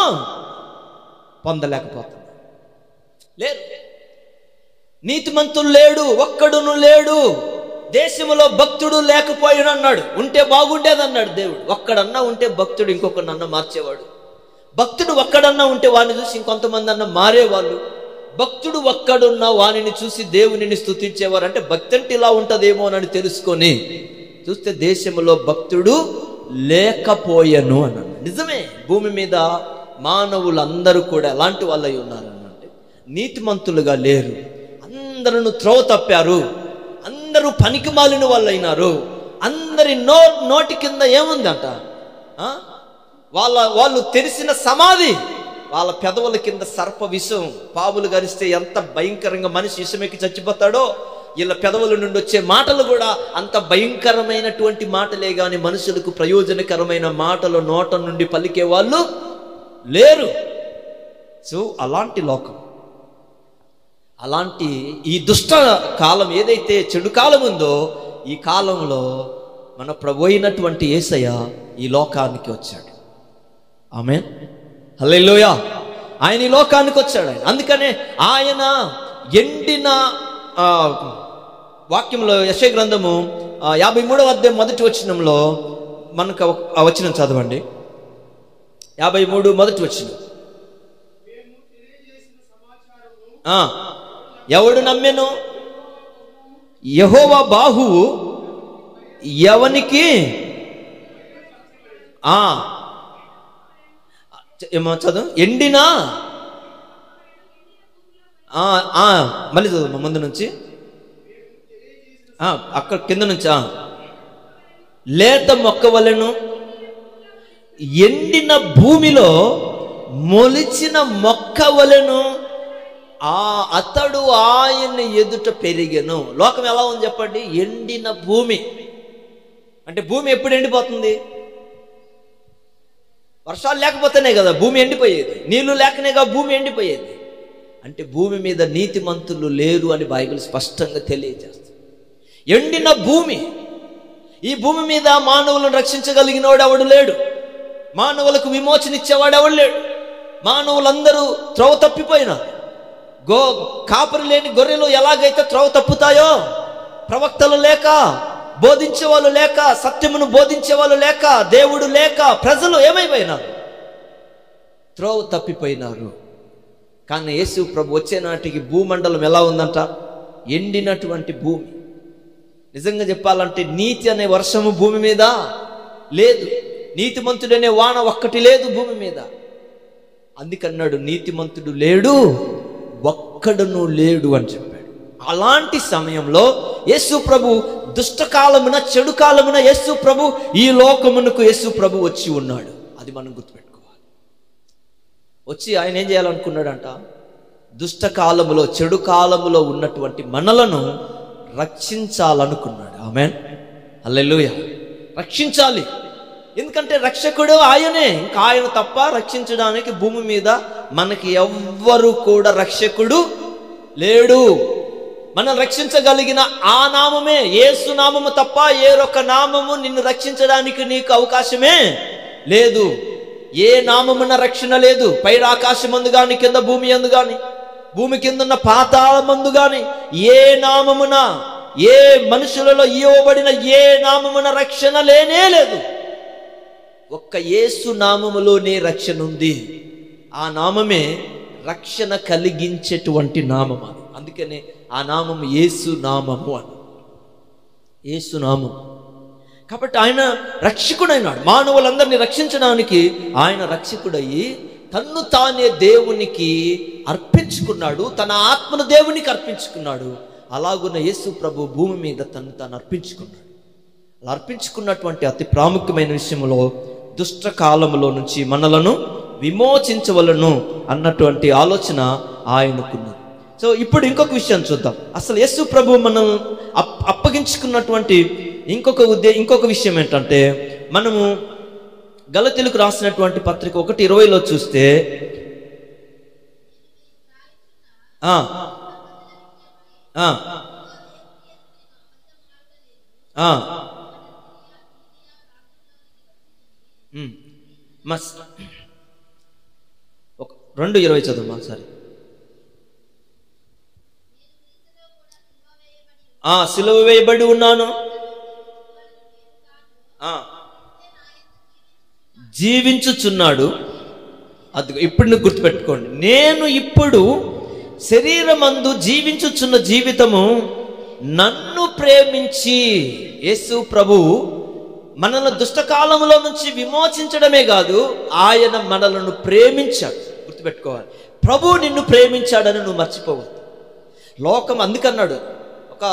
S1: పొందలేకపోతున్నారు. లేదు, నీతిమంతుడు లేడు, ఒక్కడును లేడు. దేశంలో భక్తుడు లేకపోయినన్నాడు. ఉంటే బాగుండేదన్నాడు దేవుడు. ఒక్కడన్నా ఉంటే భక్తుడు ఇంకొకడన్నా మార్చేవాడు. భక్తుడు ఒక్కడన్నా ఉంటే వాడిని చూసి ఇంకొంతమంది అన్న మారేవాళ్ళు. భక్తుడు ఒక్కడున్నా వానిని చూసి దేవునిని స్తుతించేవారు. అంటే భక్తి అంటే ఇలా ఉంటదేమో అని తెలుసుకొని చూస్తే దేశంలో భక్తుడు లేకపోయెను అన్నాడు. నిజమే, భూమి మీద మానవులందరూ కూడా ఎలాంటి వాళ్ళై ఉన్నారనంటే నీతిమంతులుగా లేరు. అందరూ త్రోవ తప్పారు, అందరూ పనికి మాలిన వాళ్ళు అయినారు. అందరి నోటి కింద ఏముందంట? వాళ్ళు తెరిసిన సమాధి. వాళ్ళ పెదవుల కింద సర్ప విషం, పాములు గరిస్తే ఎంత భయంకరంగా మనిషి విషమెక్కి చచ్చిపోతాడో, వీళ్ళ పెదవుల నుండి వచ్చే మాటలు కూడా అంత భయంకరమైనటువంటి మాటలే గాని మనుషులకు ప్రయోజనకరమైన మాటలు నోట నుండి పలికే వాళ్ళు లేరు. సో అలాంటి లోకం, అలాంటి ఈ దుష్ట కాలం ఏదైతే చెడు కాలం ఉందో, ఈ కాలంలో మన ప్రభు అయినటువంటి యేసయ్య ఈ లోకానికి వచ్చాడు. ఆమేన్, హల్లెలూయా. ఆయన ఈ లోకానికి వచ్చాడు. అందుకనే ఆయన ఎండిన వాక్యంలో యెషయా గ్రంథము 53వ అధ్యాయం మొదటి వచనంలో మనకు ఆ వచనం చదవండి. 53 మొదటి వచనం. ఎవడు నమ్మెను? యెహోవా బాహువు ఎవనికి ఏమో చదువు. ఎండినా మళ్ళీ చదువు ముందు నుంచి, అక్కడ కింద నుంచి. లేత మొక్క వలెను ఎండిన భూమిలో మొలిచిన మొక్క వలెను అతడు ఆయన ఎదుట పెరిగెను. లోకం ఎలా ఉంది చెప్పండి? ఎండిన భూమి. అంటే భూమి ఎప్పుడు ఎండిపోతుంది? వర్షాలు లేకపోతేనే కదా భూమి ఎండిపోయేది, నీళ్లు లేకనేగా భూమి ఎండిపోయేది. అంటే భూమి మీద నీతిమంతులు లేరు అని బైబిల్ స్పష్టంగా తెలియజేస్తుంది. ఎండిన భూమి. ఈ భూమి మీద మానవులను రక్షించగలిగినవాడు ఎవడు లేడు, మానవులకు విమోచన ఇచ్చేవాడు ఎవడు లేడు. మానవులందరూ త్రోవ తప్పిపోయినారు. కాపరి లేని గొర్రెలు ఎలాగైతే త్రోవ తప్పుతాయో, ప్రవక్తలు లేక, బోధించే వాళ్ళు లేక, సత్యమును బోధించే వాళ్ళు లేక, దేవుడు లేక ప్రజలు ఏమైపోయినారు? త్రోవ తప్పిపోయినారు. కానీ యేసు ప్రభు వచ్చే నాటికి భూమండలం ఎలా ఉందంట? ఎండినటువంటి భూమి. నిజంగా చెప్పాలంటే నీతి అనే వర్షము భూమి మీద లేదు, నీతిమంతుడనే వాన ఒక్కటి లేదు భూమి మీద. అందుకన్నాడు నీతిమంతుడు లేడు, ఒక్కడును లేడు అని చెప్పాడు. అలాంటి సమయంలో యేసు ప్రభు దుష్టకాలమున, చెడు కాలమున యేసు ప్రభు ఈ లోకమునకు యేసు ప్రభు వచ్చి ఉన్నాడు. అది మనం గుర్తుపెట్టుకోవాలి. వచ్చి ఆయన ఏం చేయాలనుకున్నాడంట? దుష్టకాలములో, చెడు కాలములో ఉన్నటువంటి మనలను రక్షించాలనుకున్నాడు. ఆమేన్, హల్లెలూయా. రక్షించాలి. ఎందుకంటే రక్షకుడు ఆయనే. ఇంకా ఆయన తప్ప రక్షించడానికి భూమి మీద మనకి ఎవ్వరు కూడా రక్షకుడు లేడు. మనం రక్షించగలిగిన ఆ నామమే యేసు నామము తప్ప ఏరొక నామము నిన్ను రక్షించడానికి నీకు అవకాశమే లేదు. ఏ నామమున రక్షణ లేదు. పైన ఆకాశమందు గాని, కింద భూమి యందు గాని, భూమి కింద ఉన్న పాతాళమందు గాని, ఏ నామమున, ఏ మనుషులలో ఇవ్వబడిన ఏ నామమున రక్షణ లేనే లేదు. ఒక్క యేసు నామములోనే రక్షణ ఉంది. ఆ నామమే రక్షణ కలిగించేటువంటి నామం. అది అందుకనే ఆ నామము యేసు నామము అని. యేసు నామం. కాబట్టి ఆయన రక్షకుడైనాడు. మానవులందరినీ రక్షించడానికి ఆయన రక్షకుడయ్యి తన్ను తానే దేవునికి అర్పించుకున్నాడు. తన ఆత్మను దేవునికి అర్పించుకున్నాడు. అలాగున్న యేసు ప్రభు భూమి మీద తను తాను అర్పించుకున్నాడు. అలా అర్పించుకున్నటువంటి అతి ప్రాముఖ్యమైన విషయంలో దుష్ట కాలంలో నుంచి మనలను విమోచించవలను అన్నటువంటి ఆలోచన ఆయనకున్నది. సో ఇప్పుడు ఇంకొక విషయం చూద్దాం. అసలు యేసు ప్రభు మనం అప్పగించుకున్నటువంటి ఇంకొక విషయం ఏంటంటే, మనము గలతీయులకు రాసినటువంటి పత్రిక 1:20 చూస్తే మస్ 2:20 చదువు సరే. సిలువ వేయబడి ఉన్నాను, జీవించుచున్నాడు. అది ఇప్పుడు నువ్వు గుర్తుపెట్టుకోండి. నేను ఇప్పుడు శరీరమందు జీవించుచున్న జీవితము నన్ను ప్రేమించి, యేసు ప్రభు మనల్ని దుష్టకాలంలో నుంచి విమోచించడమే కాదు, ఆయన మనలను ప్రేమించాడు. గుర్తుపెట్టుకోవాలి. ప్రభు నిన్ను ప్రేమించాడని నువ్వు మర్చిపోవద్దు. లోకం అందుకన్నాడు, ఒక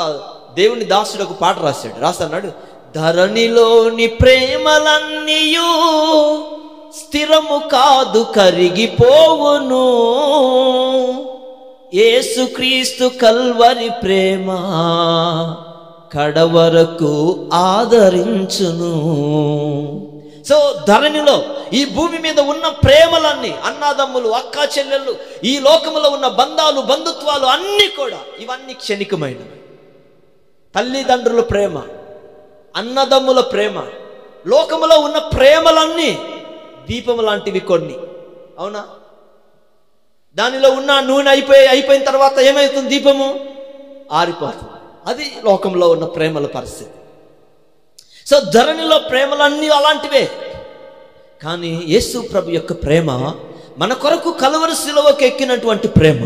S1: దేవుని దాసుడు ఒక పాట రాశాడు. రాసన్నాడు, ధరణిలోని ప్రేమలన్నీయు స్థిరము కాదు కరిగిపోవును. యేసుక్రీస్తు కల్వరి ప్రేమ కడవరకు ఆదరించును. సో ధరణిలో ఈ భూమి మీద ఉన్న ప్రేమలన్నీ, అన్నదమ్ములు, అక్క చెల్లెళ్ళు, ఈ లోకములో ఉన్న బంధాలు, బంధుత్వాలు అన్నీ కూడా ఇవన్నీ క్షణికమైనవి. తల్లిదండ్రుల ప్రేమ, అన్నదమ్ముల ప్రేమ, లోకములో ఉన్న ప్రేమలన్నీ దీపం లాంటివి కొన్ని. అవునా? దానిలో ఉన్న నూనె అయిపోయిన తర్వాత ఏమవుతుంది? దీపము ఆరిపోతుంది. అది లోకంలో ఉన్న ప్రేమల పరిస్థితి. సో ధరణిలో ప్రేమలన్నీ అలాంటివే. కానీ యేసు ప్రభు యొక్క ప్రేమ మన కొరకు కలువరి శిలువకు ఎక్కినటువంటి ప్రేమ,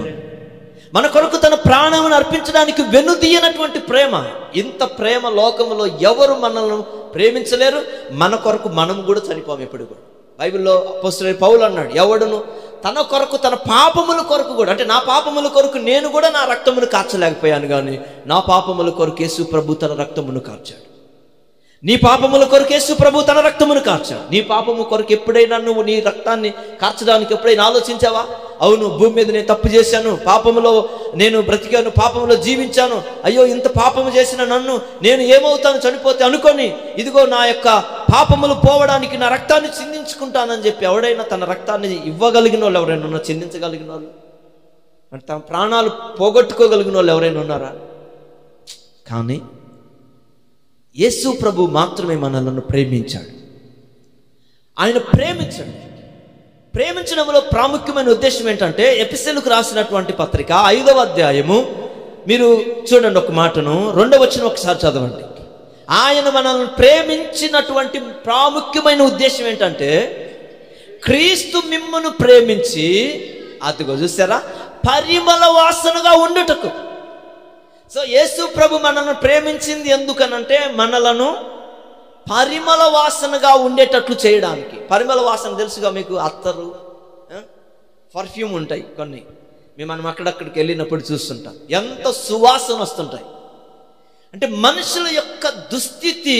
S1: మన కొరకు తన ప్రాణమును అర్పించడానికి వెనుదీయనటువంటి ప్రేమ. ఇంత ప్రేమ లోకంలో ఎవరు మనల్ని ప్రేమించలేరు. మన కొరకు మనం కూడా చనిపోం ఎప్పుడు కూడా. బైబిల్లో అపోస్తలుడైన పౌలు అన్నాడు, ఎవడును తన కొరకు, తన పాపముల కొరకు కూడా, అంటే నా పాపముల కొరకు నేను కూడా నా రక్తమును కార్చలేకపోయాను, కానీ నా పాపముల కొరకు యేసు ప్రభు తన రక్తమును కార్చాడు. నీ పాపముల కొరకు యేసు ప్రభు తన రక్తమును కార్చాడు. నీ పాపము కొరకు ఎప్పుడైనా నువ్వు నీ రక్తాన్ని కార్చడానికి ఎప్పుడైనా ఆలోచించావా? అవును, భూమి మీద నేను తప్పు చేశాను, పాపములో నేను బ్రతికాను, పాపములో జీవించాను, అయ్యో ఇంత పాపము చేసిన నన్ను నేను ఏమవుతాను చనిపోతే అనుకొని, ఇదిగో నా యొక్క పాపములు పోవడానికి నా రక్తాన్ని చిందించుకుంటానని చెప్పి ఎవడైనా తన రక్తాన్ని ఇవ్వగలిగిన వాళ్ళు ఎవరైనా ఉన్నా? చిందించగలిగిన వాళ్ళు, అంటే తమ ప్రాణాలు పోగొట్టుకోగలిగిన వాళ్ళు ఎవరైనా ఉన్నారా? కానీ యేసు ప్రభు మాత్రమే మనల్ని ప్రేమించాడు. ఆయన ప్రేమించాడు. ప్రేమించడంలో ప్రాముఖ్యమైన ఉద్దేశం ఏంటంటే, ఎఫెసీయులకు రాసినటువంటి పత్రిక 5వ అధ్యాయము మీరు చూడండి, ఒక మాటను 2వ వచనం ఒకసారి చదవండి. ఆయన మనల్ని ప్రేమించినటువంటి ప్రాముఖ్యమైన ఉద్దేశం ఏంటంటే, క్రీస్తు మిమ్మును ప్రేమించి, అదిగో చూసారా, పరిమళ వాసనగా ఉండుటకు. సో యేసు ప్రభు మనల్ని ప్రేమించింది ఎందుకనంటే, మనలను పరిమళ వాసనగా ఉండేటట్లు చేయడానికి. పరిమళ వాసన తెలుసుగా మీకు, అత్తరు, పర్ఫ్యూమ్ ఉంటాయి కొన్ని, మనం అక్కడక్కడికి వెళ్ళినప్పుడు చూస్తుంటాం, ఎంత సువాసన వస్తుంటాయి. అంటే మనుషుల యొక్క దుస్థితి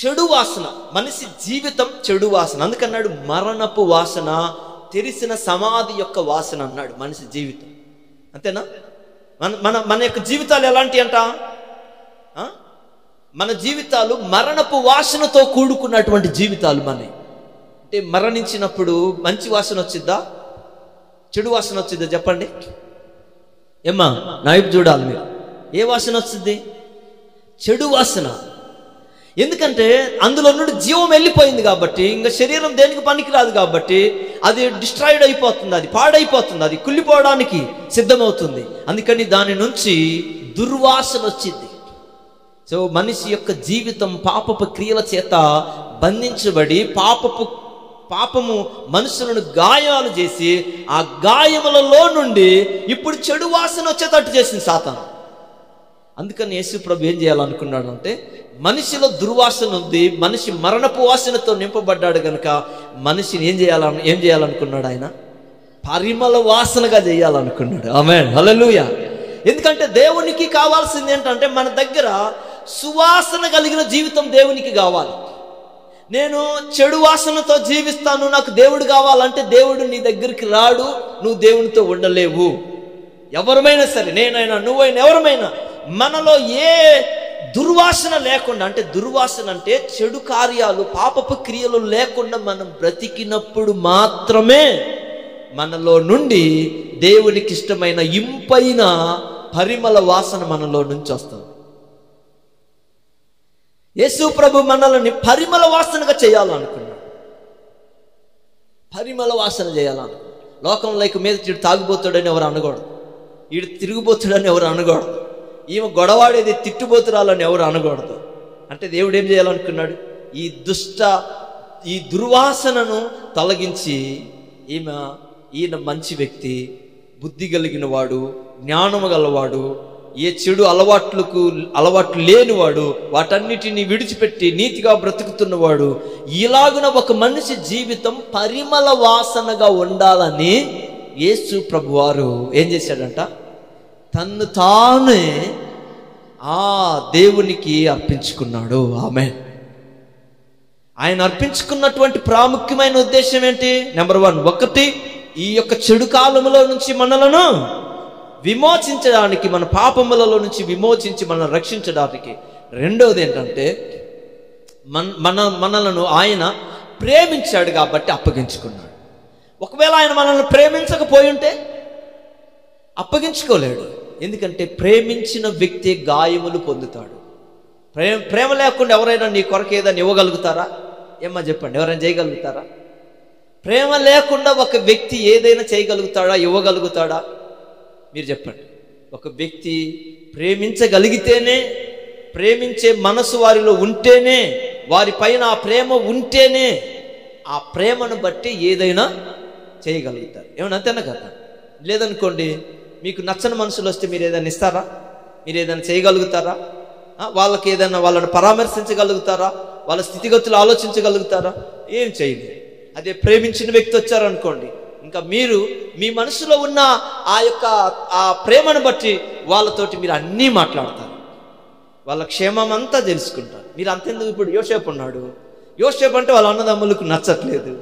S1: చెడు వాసన, మనిషి జీవితం చెడు వాసన. అందుకన్నాడు మరణపు వాసన, తెరిసిన సమాధి యొక్క వాసన అన్నాడు మనిషి జీవితం. అంతేనా? మన మన యొక్క జీవితాలు ఎలాంటి అంట? మన జీవితాలు మరణపు వాసనతో కూడుకున్నటువంటి జీవితాలు మనవి. అంటే మరణించినప్పుడు మంచి వాసన వచ్చిద్దా, చెడు వాసన వచ్చిద్దా చెప్పండి? ఏమ్మా నాయపు చూడాలి మీరు, ఏ వాసన వచ్చింది? చెడు వాసన. ఎందుకంటే అందులో నుండి జీవం వెళ్ళిపోయింది కాబట్టి, ఇంకా శరీరం దేనికి పనికిరాదు కాబట్టి అది డిస్ట్రాయిడ్ అయిపోతుంది, అది పాడైపోతుంది, అది కుళ్ళిపోవడానికి సిద్ధమవుతుంది. అందుకని దాని నుంచి దుర్వాసన వచ్చింది. సో మనిషి యొక్క జీవితం పాపపు క్రియల చేత బంధించబడి, పాపము మనుషులను గాయాలు చేసి, ఆ గాయములలో నుండి ఇప్పుడు చెడు వాసన వచ్చేటట్టు చేసింది సాతాను. అందుకని యేసు ప్రభు ఏం చేయాలనుకున్నాడు అంటే, మనిషిలో దుర్వాసన ఉంది, మనిషి మరణపు వాసనతో నింపబడ్డాడు కనుక మనిషిని ఏం చేయాలనుకున్నాడు? ఆయన పరిమళ వాసనగా చేయాలనుకున్నాడు. ఆమేన్, హల్లెలూయా. ఎందుకంటే దేవునికి కావాల్సింది ఏంటంటే, మన దగ్గర సువాసన కలిగిన జీవితం దేవునికి కావాలి. నేను చెడు వాసనతో జీవిస్తాను, నాకు దేవుడు కావాలంటే దేవుడు నీ దగ్గరికి రాడు, నువ్వు దేవునితో ఉండలేవు. ఎవరమైనా సరే, నేనైనా నువ్వైనా ఎవరమైనా, మనలో ఏ దుర్వాసన లేకుండా, అంటే దుర్వాసన అంటే చెడు కార్యాలు, పాపపు క్రియలు లేకుండా మనం బ్రతికినప్పుడు మాత్రమే మనలో నుండి దేవునికి ఇష్టమైన ఇంపైన పరిమళ వాసన మనలో నుంచి వస్తుంది. యేసు ప్రభు మనల్ని పరిమళ వాసనగా చేయాలనుకున్నాడు. పరిమళ వాసన చేయాలనుకున్నాడు. లోకంలోకి మీద వీడు తాగుబోతాడని ఎవరు అనకూడదు, వీడు తిరిగిపోతాడని ఎవరు అనకూడదు, ఈమె గొడవాడేది తిట్టుబోతురాలని ఎవరు అనకూడదు. అంటే దేవుడు ఏం చేయాలనుకున్నాడు? ఈ దుర్వాసనను తొలగించి, ఈయన మంచి వ్యక్తి, బుద్ధి కలిగిన వాడు, జ్ఞానము గలవాడు, ఏ చెడు అలవాట్లు లేనివాడు, వాటన్నిటిని విడిచిపెట్టి నీతిగా బ్రతుకుతున్నవాడు, ఇలాగున ఒక మనిషి జీవితం పరిమళ వాసనగా ఉండాలని యేసు ప్రభువారు ఏం చేశాడంట? తన్ను తానే దేవునికి అర్పించుకున్నాడు. ఆమేన్. ఆయన అర్పించుకున్నటువంటి ప్రాముఖ్యమైన ఉద్దేశం ఏంటి? నెంబర్ 1, ఒకటి ఈ యొక్క చెడు కాలములో నుంచి మనలను విమోచించడానికి, మన పాపములలో నుంచి విమోచించి మనల్ని రక్షించడానికి. రెండవది ఏంటంటే మనలను ఆయన ప్రేమించాడు కాబట్టి అప్పగించుకున్నాడు. ఒకవేళ ఆయన మనల్ని ప్రేమించకపోయి ఉంటే అప్పగించుకోలేడు. ఎందుకంటే ప్రేమించిన వ్యక్తి గాయములు పొందుతాడు. ప్రేమ లేకుండా ఎవరైనా నీ కొరకు ఏదైనా ఇవ్వగలుగుతారా? ఏమ్మా చెప్పండి, ఎవరైనా చేయగలుగుతారా? ప్రేమ లేకుండా ఒక వ్యక్తి ఏదైనా చేయగలుగుతాడా, ఇవ్వగలుగుతాడా? మీరు చెప్పండి. ఒక వ్యక్తి ప్రేమించగలిగితేనే, ప్రేమించే మనసు వారిలో ఉంటేనే, వారి పైన ఆ ప్రేమ ఉంటేనే ఆ ప్రేమను బట్టి ఏదైనా చేయగలుగుతారు. ఏమన్నా అంతేనా కదా? లేదనుకోండి, మీకు నచ్చని మనుషులు వస్తే మీరు ఏదైనా ఇస్తారా? మీరు ఏదైనా చేయగలుగుతారా? వాళ్ళకి ఏదైనా వాళ్ళని పరామర్శించగలుగుతారా? వాళ్ళ స్థితిగతులు ఆలోచించగలుగుతారా? ఏం చేయలేదు. అదే ప్రేమించిన వ్యక్తి వచ్చారనుకోండి, ఇంకా మీరు మీ మనసులో ఉన్న ఆ ప్రేమను బట్టి వాళ్ళతోటి మీరు అన్నీ మాట్లాడతారు, వాళ్ళ క్షేమం అంతా తెలుసుకుంటారు. మీరు అంతెందుకు, ఇప్పుడు యోసేపు ఉన్నాడు. యోసేపు అంటే వాళ్ళ అన్నదమ్ములకు నచ్చట్లేదు.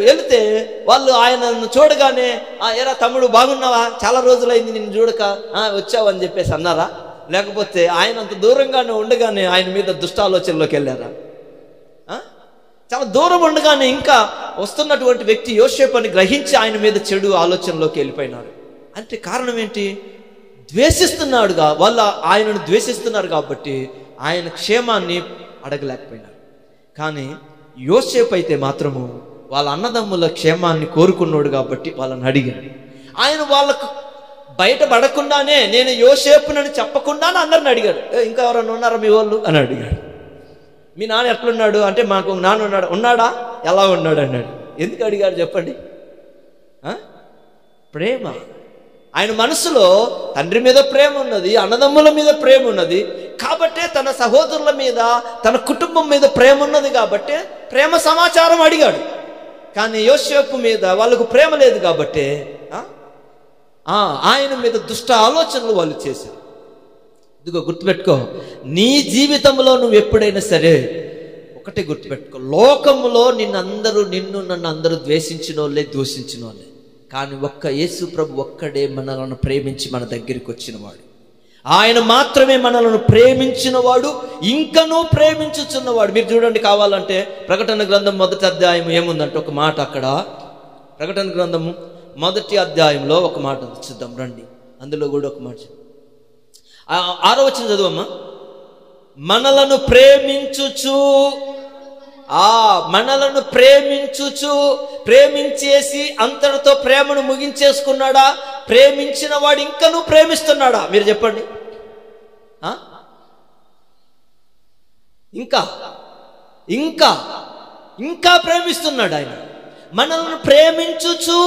S1: వెళ్తే వాళ్ళు ఆయనను చూడగానే ఎరా తమ్ముడు బాగున్నావా, చాలా రోజులైంది నిన్ను చూడక, వచ్చావు అని చెప్పేసి అన్నారా? లేకపోతే ఆయన అంత దూరంగానే ఉండగానే ఆయన మీద దుష్టాలోచనలోకి వెళ్ళారా? చాలా దూరం ఉండగానే ఇంకా వస్తున్నటువంటి వ్యక్తి యోసేపు అని గ్రహించి ఆయన మీద చెడు ఆలోచనలోకి వెళ్ళిపోయినారు. అంటే కారణం ఏంటి? ద్వేషిస్తున్నాడుగా, వాళ్ళ ఆయనను ద్వేషిస్తున్నారు కాబట్టి ఆయన క్షేమాన్ని అడగలేకపోయినారు. కానీ యోసేపు అయితే మాత్రము వాళ్ళ అన్నదమ్ముల క్షేమాన్ని కోరుకున్నాడు కాబట్టి వాళ్ళని అడిగాడు. ఆయన వాళ్ళకు బయటపడకుండానే, నేను యోసేపునని చెప్పకుండానే అందరిని అడిగాడు. ఇంకా ఎవరన్నా ఉన్నారా మీ వాళ్ళు అని అడిగాడు. మీ నాన్న ఎట్లున్నాడు అంటే, మాకు నాన్న ఉన్నాడా, ఎలా ఉన్నాడు అన్నాడు. ఎందుకు అడిగాడు చెప్పండి? ప్రేమ. ఆయన మనసులో తండ్రి మీద ప్రేమ ఉన్నది, అన్నదమ్ముల మీద ప్రేమ ఉన్నది కాబట్టే, తన సహోదరుల మీద, తన కుటుంబం మీద ప్రేమ ఉన్నది కాబట్టే ప్రేమ సమాచారం అడిగాడు. కానీ యోసేపు మీద వాళ్ళకు ప్రేమ లేదు కాబట్టి ఆయన మీద దుష్ట ఆలోచనలు వాళ్ళు చేశారు. ఇదిగో గుర్తుపెట్టుకో, నీ జీవితంలో నువ్వు ఎప్పుడైనా సరే ఒకటే గుర్తుపెట్టుకో, లోకములో నిన్ను నన్ను అందరూ ద్వేషించిన వాళ్ళే, దూషించిన వాళ్ళే. కానీ ఒక్క యేసు ప్రభు ఒక్కడే మనలను ప్రేమించి మన దగ్గరికి వచ్చినవాడు. ఆయన మాత్రమే మనలను ప్రేమించిన వాడు, ఇంకనూ ప్రేమించుచున్నవాడు. మీరు చూడండి, కావాలంటే ప్రకటన గ్రంథం 1వ అధ్యాయం ఏముందంటే ఒక మాట, అక్కడ ప్రకటన గ్రంథము 1వ అధ్యాయంలో ఒక మాట చూద్దాం రండి. అందులో కూడా ఒక మాట 6వ వచనం చదువమ్మా. మనలను ప్రేమించుచు ప్రేమించేసి అంతటితో ప్రేమను ముగించేసుకున్నాడా? ప్రేమించిన వాడు ఇంకనూ ప్రేమిస్తున్నాడా? మీరు చెప్పండి. ఇంకా ప్రేమిస్తున్నాడు ఆయన. మనల్ని ప్రేమించుచు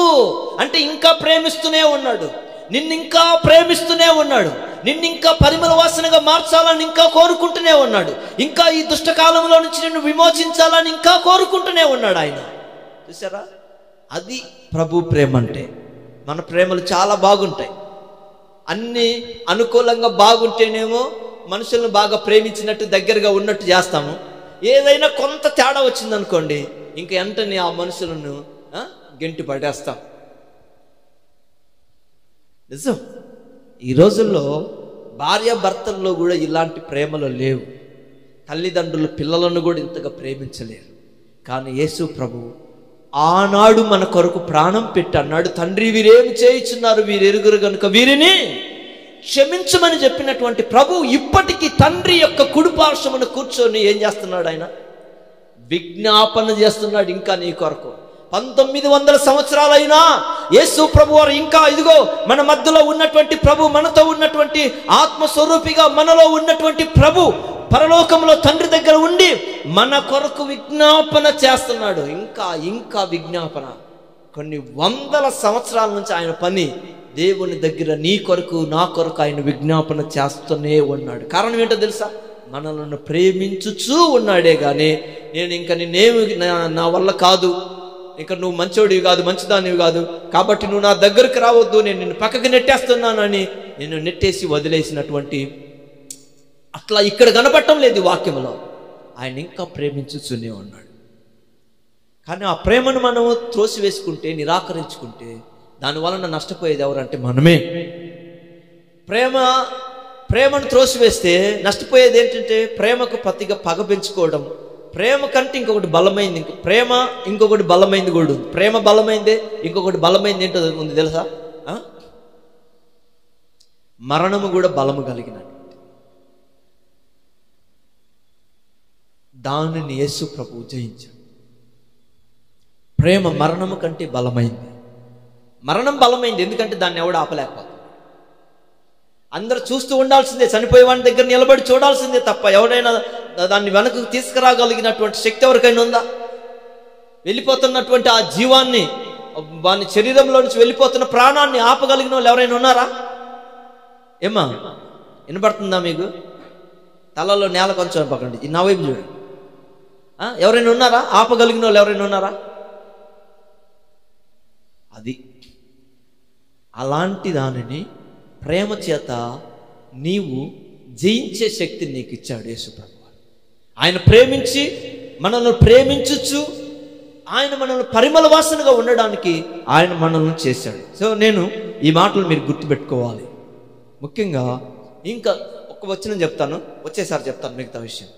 S1: అంటే ఇంకా ప్రేమిస్తూనే ఉన్నాడు, నిన్నింకా ప్రేమిస్తూనే ఉన్నాడు, నిన్నింకా పరిమళ వాసనగా మార్చాలని ఇంకా కోరుకుంటూనే ఉన్నాడు, ఇంకా ఈ దుష్టకాలంలో నుంచి నిన్ను విమోచించాలని ఇంకా కోరుకుంటూనే ఉన్నాడు ఆయన. చూసారా? అది ప్రభు ప్రేమ అంటే. మన ప్రేమలు చాలా బాగుంటాయి, అన్ని అనుకూలంగా బాగుంటేనేమో మనుషులను బాగా ప్రేమించినట్టు, దగ్గరగా ఉన్నట్టు చేస్తాము. ఏదైనా కొంత తేడా వచ్చిందనుకోండి, ఇంక వెంటనే ఆ మనుషులను గెంటి పడేస్తాం. నిజం. ఈ రోజుల్లో భార్యాభర్తల్లో కూడా ఇలాంటి ప్రేమలు లేవు. తల్లిదండ్రులు పిల్లలను కూడా ఇంతగా ప్రేమించలేరు. కానీ యేసు ప్రభు ఆనాడు మన కొరకు ప్రాణం పెట్టి అన్నాడు, తండ్రి వీరేమి చేయుచున్నారు, వీరు ఎరుగురు గనుక వీరిని క్షమించమని చెప్పినటువంటి ప్రభు ఇప్పటికీ తండ్రి యొక్క కుడిపార్శ్వమున కూర్చొని ఏం చేస్తున్నాడు? ఆయన విజ్ఞాపన చేస్తున్నాడు ఇంకా నీ కొరకు. 1900 సంవత్సరాలైనా యేసు ప్రభు వారు ఇంకా ఇదిగో మన మధ్యలో ఉన్నటువంటి ప్రభు, మనతో ఉన్నటువంటి ఆత్మస్వరూపిగా మనలో ఉన్నటువంటి ప్రభు పరలోకంలో తండ్రి దగ్గర ఉండి మన కొరకు విజ్ఞాపన చేస్తున్నాడు. ఇంకా విజ్ఞాపన. కొన్ని 100 సంవత్సరాల నుంచి ఆయన పని దేవుని దగ్గర నీ కొరకు నా కొరకు ఆయన విజ్ఞాపన చేస్తూనే ఉన్నాడు. కారణం ఏంటో తెలుసా? మనల్ని ప్రేమించుచూ ఉన్నాడే గాని నేను ఇంకా నిన్నేమి నా వల్ల కాదు, ఇంకా నువ్వు మంచోడివి కాదు, మంచిదానివి కాదు, కాబట్టి నువ్వు నా దగ్గరకు రావద్దు, నేను నిన్ను పక్కకి నెట్టేస్తున్నానని నిన్ను నెట్టేసి వదిలేసినటువంటి అట్లా ఇక్కడ కనపడటం లేదు వాక్యంలో. ఆయన ఇంకా ప్రేమించుతూనే ఉన్నాడు. కానీ ఆ ప్రేమను మనం త్రోసివేసుకుంటే, నిరాకరించుకుంటే దానివలన నష్టపోయేది ఎవరంటే మనమే. ప్రేమను త్రోసివేస్తే నష్టపోయేది ఏంటంటే ప్రేమకు ప్రతిగా పగ పెంచుకోవడం. ప్రేమ కంటే ఇంకొకటి బలమైంది, ఇంకొకటి బలమైంది కూడా ఉంది. ప్రేమ బలమైందే, ఇంకొకటి బలమైంది ఏంటో ఉంది తెలుసా? మరణము కూడా బలము కలిగినటువంటి దానిని యేసు ప్రభువు జయించాడు. ప్రేమ మరణము కంటే బలమైంది. మరణం బలమైంది ఎందుకంటే దాన్ని ఎవడు ఆపలేకపోతాడు. అందరు చూస్తూ ఉండాల్సిందే, చనిపోయేవాడి దగ్గర నిలబడి చూడాల్సిందే తప్ప ఎవరైనా దాన్ని వెనక్కి తీసుకురాగలిగినటువంటి శక్తి ఎవరికైనా ఉందా? వెళ్ళిపోతున్నటువంటి ఆ జీవాన్ని, వాని శరీరంలో నుంచి వెళ్ళిపోతున్న ప్రాణాన్ని ఆపగలిగిన వాళ్ళు ఎవరైనా ఉన్నారా? ఏమా వినపడుతుందా మీకు? తలలో నేల కొంచెం పక్కండి, నా వైపు చూడండి. ఎవరైనా ఉన్నారా? ఆపగలిగిన వాళ్ళు ఎవరైనా ఉన్నారా? అది అలాంటి దానిని ప్రేమ చేత నీవు జయించే శక్తిని నీకు ఇచ్చాడు యేసు ప్రభువు. ఆయన ప్రేమించి మనల్ని ప్రేమించచ్చు, ఆయన మనల్ని పరిమళ వాసనగా ఉండడానికి ఆయన మనల్ని చేశాడు. సో నేను ఈ మాటలు మీరు గుర్తుపెట్టుకోవాలి. ముఖ్యంగా ఇంకా ఒక్క వచనం చెప్తాను, వచ్చేసారి చెప్తాను మిగతా విషయం.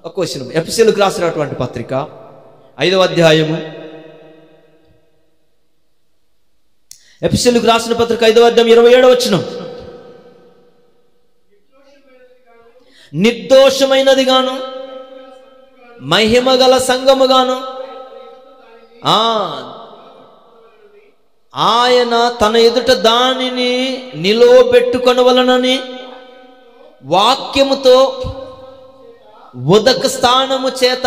S1: ఒక్క వచనం, ఎఫెసీయులకు రాసినటువంటి పత్రిక 5వ అధ్యాయము, ఎఫెసీయులకు రాసిన పత్రిక 5వ అధ్యాయం 27వ వచనం. నిర్దోషమైనది గాను మహిమ గల సంఘము గాను ఆయన తన ఎదుట దానిని నిలవబెట్టుకొనవలనని వాక్యముతో ఉదక స్థానము చేత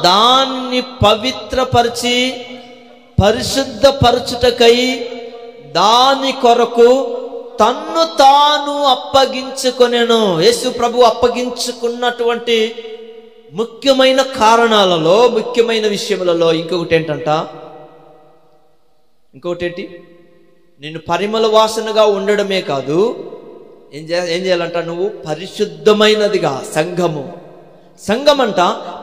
S1: దాన్ని పవిత్రపరిచి పరిశుద్ధపరచుటకై దాని కొరకు తన్ను తాను అప్పగించుకొనెను. యేసు ప్రభు అప్పగించుకున్నటువంటి ముఖ్యమైన కారణాలలో, ముఖ్యమైన విషయములలో ఇంకొకటి ఏంటి? నిన్ను పరిమళ వాసనగా ఉండడమే కాదు, ఏం చేయాలంట? నువ్వు పరిశుద్ధమైనదిగా, సంఘమంట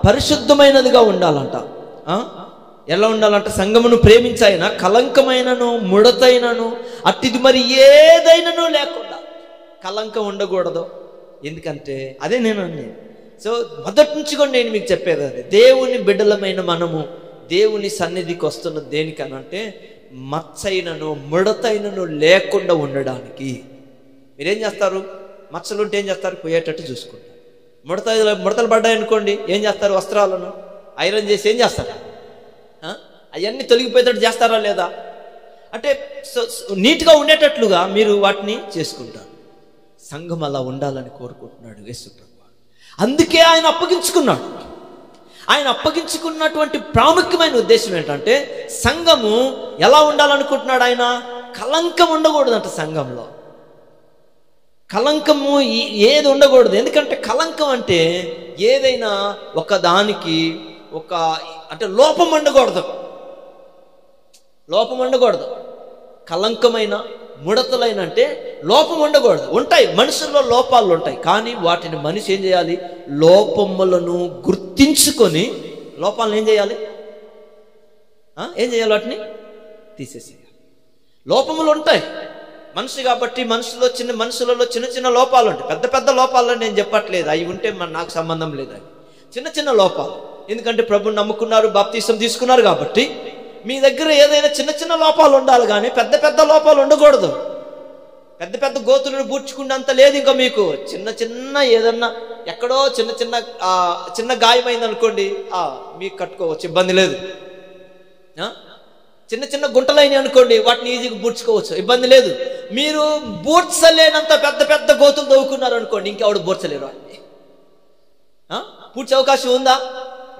S1: పరిశుద్ధమైనదిగా ఉండాలంట. ఎలా ఉండాలంట? సంఘమును ప్రేమించాయన కలంకమైనను ముడతైనను అట్టిది మరి ఏదైనాను లేకుండా. కలంకం ఉండకూడదు. ఎందుకంటే అదే నేను అన్నాను. సో మొదటి నుంచి కూడా నేను మీకు చెప్పేది అదే, దేవుని బిడ్డలమైన మనము దేవుని సన్నిధికి వస్తున్నది దేనికనంటే మచ్చైనను ముడతైనను లేకుండా ఉండడానికి. మీరేం చేస్తారు? మచ్చలుంటే ఏం చేస్తారు? పోయేటట్టు చూసుకుంటారు. ముడతలు పడ్డాయనుకోండి, ఏం చేస్తారు? వస్త్రాలను ఐరన్ చేసి ఏం చేస్తారు? అవన్నీ తొలగిపోయేటట్టు చేస్తారా లేదా? అంటే నీట్గా ఉండేటట్లుగా మీరు వాటిని చేసుకుంటారు. సంఘం అలా ఉండాలని కోరుకుంటున్నాడు యేసు ప్రభువు. అందుకే ఆయన అప్పగించుకున్నాడు. ఆయన అప్పగించుకున్నటువంటి ప్రాముఖ్యమైన ఉద్దేశం ఏంటంటే సంఘము ఎలా ఉండాలనుకుంటున్నాడు ఆయన? కలంకం ఉండకూడదంట. సంఘంలో కలంకము ఏది ఉండకూడదు. ఎందుకంటే కలంకం అంటే ఏదైనా ఒక దానికి అంటే లోపం ఉండకూడదు. కలంకమైన ముడతలైన అంటే లోపం ఉండకూడదు. ఉంటాయి, మనుషుల్లో లోపాలు ఉంటాయి, కానీ వాటిని మనిషి ఏం చేయాలి? లోపములను గుర్తించుకొని లోపాలను ఏం చేయాలి? వాటిని తీసేసేయాలి. లోపములు ఉంటాయి మనిషి కాబట్టి, మనుషులలో చిన్న చిన్న లోపాలు ఉంటాయి. పెద్ద పెద్ద లోపాలని నేను చెప్పట్లేదు, అవి ఉంటే నాకు సంబంధం లేదు. అవి చిన్న చిన్న లోపాలు. ఎందుకంటే ప్రభుని నమ్ముకున్నారు, బాప్తీసం తీసుకున్నారు కాబట్టి మీ దగ్గర ఏదైనా చిన్న చిన్న లోపాలు ఉండాలి, కానీ పెద్ద పెద్ద లోపాలు ఉండకూడదు. పెద్ద పెద్ద గోతులను పూడ్చుకున్నంత లేదు. ఇంకా మీకు చిన్న ఏదన్నా ఎక్కడో చిన్న గాయమైంది అనుకోండి, మీకు కట్టుకోవచ్చు, ఇబ్బంది లేదు. చిన్న గుంటలైన అనుకోండి, వాటిని ఈజీగా పూడ్చుకోవచ్చు, ఇబ్బంది లేదు. మీరు బూడ్చలేనంత పెద్ద పెద్ద గోతులు తవ్వుకున్నారు అనుకోండి, ఇంకెవడు బూడ్చలేరు. వాటిని పూడ్చే అవకాశం ఉందా?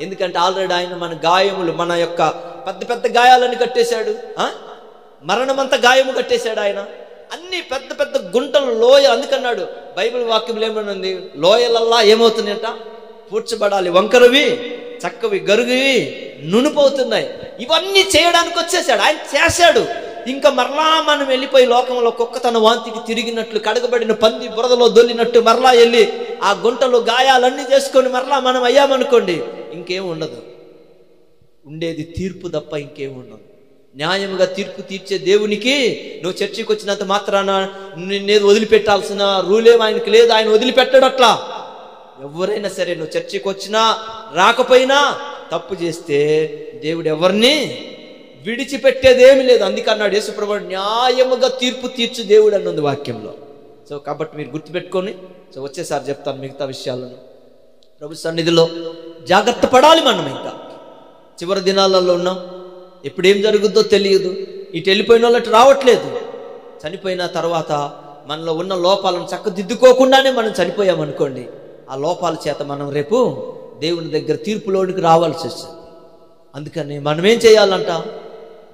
S1: ఎందుకంటే ఆల్రెడీ ఆయన మన గాయములు, మన యొక్క పెద్ద పెద్ద గాయాలను కట్టేశాడు. మరణమంతా గాయము కట్టేశాడు ఆయన. అన్ని పెద్ద పెద్ద గుంటలు, లోయ. అందుకన్నాడు బైబిల్ వాక్యంలో ఏమనుంది? లోయలల్లా ఏమవుతున్నాయట? పూడ్చబడాలి. వంకరవి, చక్కవి, గరుగువి, నునుపవుతున్నాయి. ఇవన్నీ చేయడానికి వచ్చేసాడు ఆయన, చేశాడు. ఇంకా మరలా మనం వెళ్ళిపోయి లోకంలో కుక్క తన వాంతికి తిరిగినట్లు, కడగబడిన పంది బురదలో దొల్లినట్టు మరలా వెళ్ళి ఆ గుంటలు గాయాలన్నీ చేసుకొని మరలా మనం అయ్యామనుకోండి, ఇంకేం ఉండదు. ఉండేది తీర్పు తప్ప ఇంకేం ఉండదు. న్యాయముగా తీర్పు తీర్చే దేవునికి నువ్వు చర్చికి వచ్చినంత మాత్రాన నిన్నేది వదిలిపెట్టాల్సిన రూలేం ఆయనకి లేదు. ఆయన వదిలిపెట్టాడు అట్లా. ఎవరైనా సరే నువ్వు చర్చికి వచ్చినా రాకపోయినా తప్పు చేస్తే దేవుడు ఎవరిని విడిచిపెట్టేదేమి లేదు. అందుకన్నాడు యేసుప్రభువు, న్యాయముగా తీర్పు తీర్చు దేవుడు అన్నది వాక్యంలో. సో కాబట్టి మీరు గుర్తుపెట్టుకొని, సో వచ్చేసారి చెప్తాను మిగతా విషయాలను. ప్రభు సన్నిధిలో జాగ్రత్త పడాలి. మనం ఇంకా చివరి దినాలలో ఉన్నాం. ఎప్పుడేం జరుగుద్దో తెలియదు. ఇటు వెళ్ళిపోయిన వాళ్ళు రావట్లేదు. చనిపోయిన తర్వాత మనలో ఉన్న లోపాలను చక్కదిద్దుకోకుండానే మనం చనిపోయామనుకోండి, ఆ లోపాల చేత మనం రేపు దేవుని దగ్గర తీర్పులోనికి రావాల్సి వస్తుంది. అందుకని మనం ఏం చేయాలంట,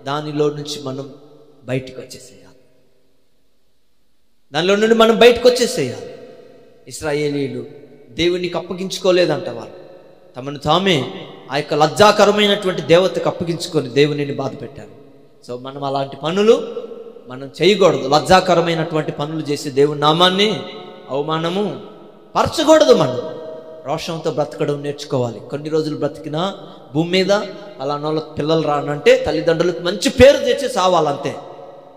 S1: దానిలో నుంచి మనం బయటకు వచ్చేసేయాలి. దానిలో నుండి మనం బయటకు వచ్చేసేయాలి. ఇశ్రాయేలీయులు దేవునికి అప్పగించుకోలేదంట. వాళ్ళు తమను తామే ఆ యొక్క లజ్జాకరమైనటువంటి దేవతకు అప్పగించుకొని దేవునిని బాధ పెట్టారు. సో మనం అలాంటి పనులు మనం చేయకూడదు. లజ్జాకరమైనటువంటి పనులు చేసి దేవుని నామాన్ని అవమానము పరచకూడదు. మనం రోషంతో బ్రతకడం నేర్చుకోవాలి. కొన్ని రోజులు బ్రతికినా భూమి మీద పలానోళ్ళ పిల్లలు రానంటే తల్లిదండ్రులకు మంచి పేరు తెచ్చి సావాలంతే.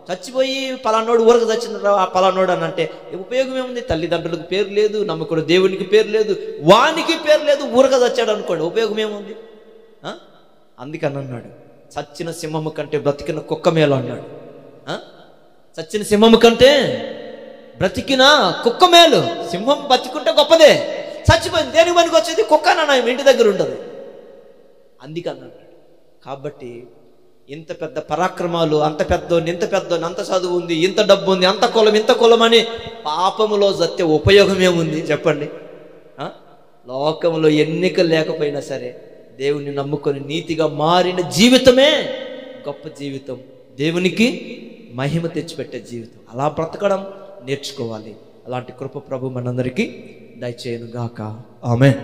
S1: చచ్చిపోయి పలానోడు ఊరక చచ్చిన పలానోడు అని అంటే ఉపయోగం ఏముంది? తల్లిదండ్రులకు పేరు లేదు, నమ్మకుడు దేవునికి పేరు లేదు, వానికి పేరు లేదు, ఊరక చచ్చాడు అనుకోండి, ఉపయోగం ఏముంది? అందుకని అన్నాడు, చచ్చిన సింహము కంటే బ్రతికిన కుక్క మేలు అన్నాడు. చచ్చిన సింహము కంటే బ్రతికిన కుక్క మేలు. సింహం బతికుంటే గొప్పదే, చచ్చిపోయింది దేనికి పనికి వచ్చేది? కుక్క నాన్న ఇంటి దగ్గర ఉండదు. అందుకన్నాడు. కాబట్టి ఇంత పెద్ద పరాక్రమాలు, అంత పెద్దోని, ఇంత పెద్దోని, అంత చదువు ఉంది, ఇంత డబ్బు ఉంది, అంత కులం, ఇంత కులం అని పాపములో జత్తే ఉపయోగం ఏముంది చెప్పండి? లోకంలో ఎన్నిక లేకపోయినా సరే దేవుని నమ్ముకొని నీతిగా మారిన జీవితమే గొప్ప జీవితం, దేవునికి మహిమ తెచ్చిపెట్టే జీవితం. అలా బ్రతకడం నేర్చుకోవాలి. అలాంటి కృప ప్రభు మనందరికీ దయచేయును గాక. ఆమేన్.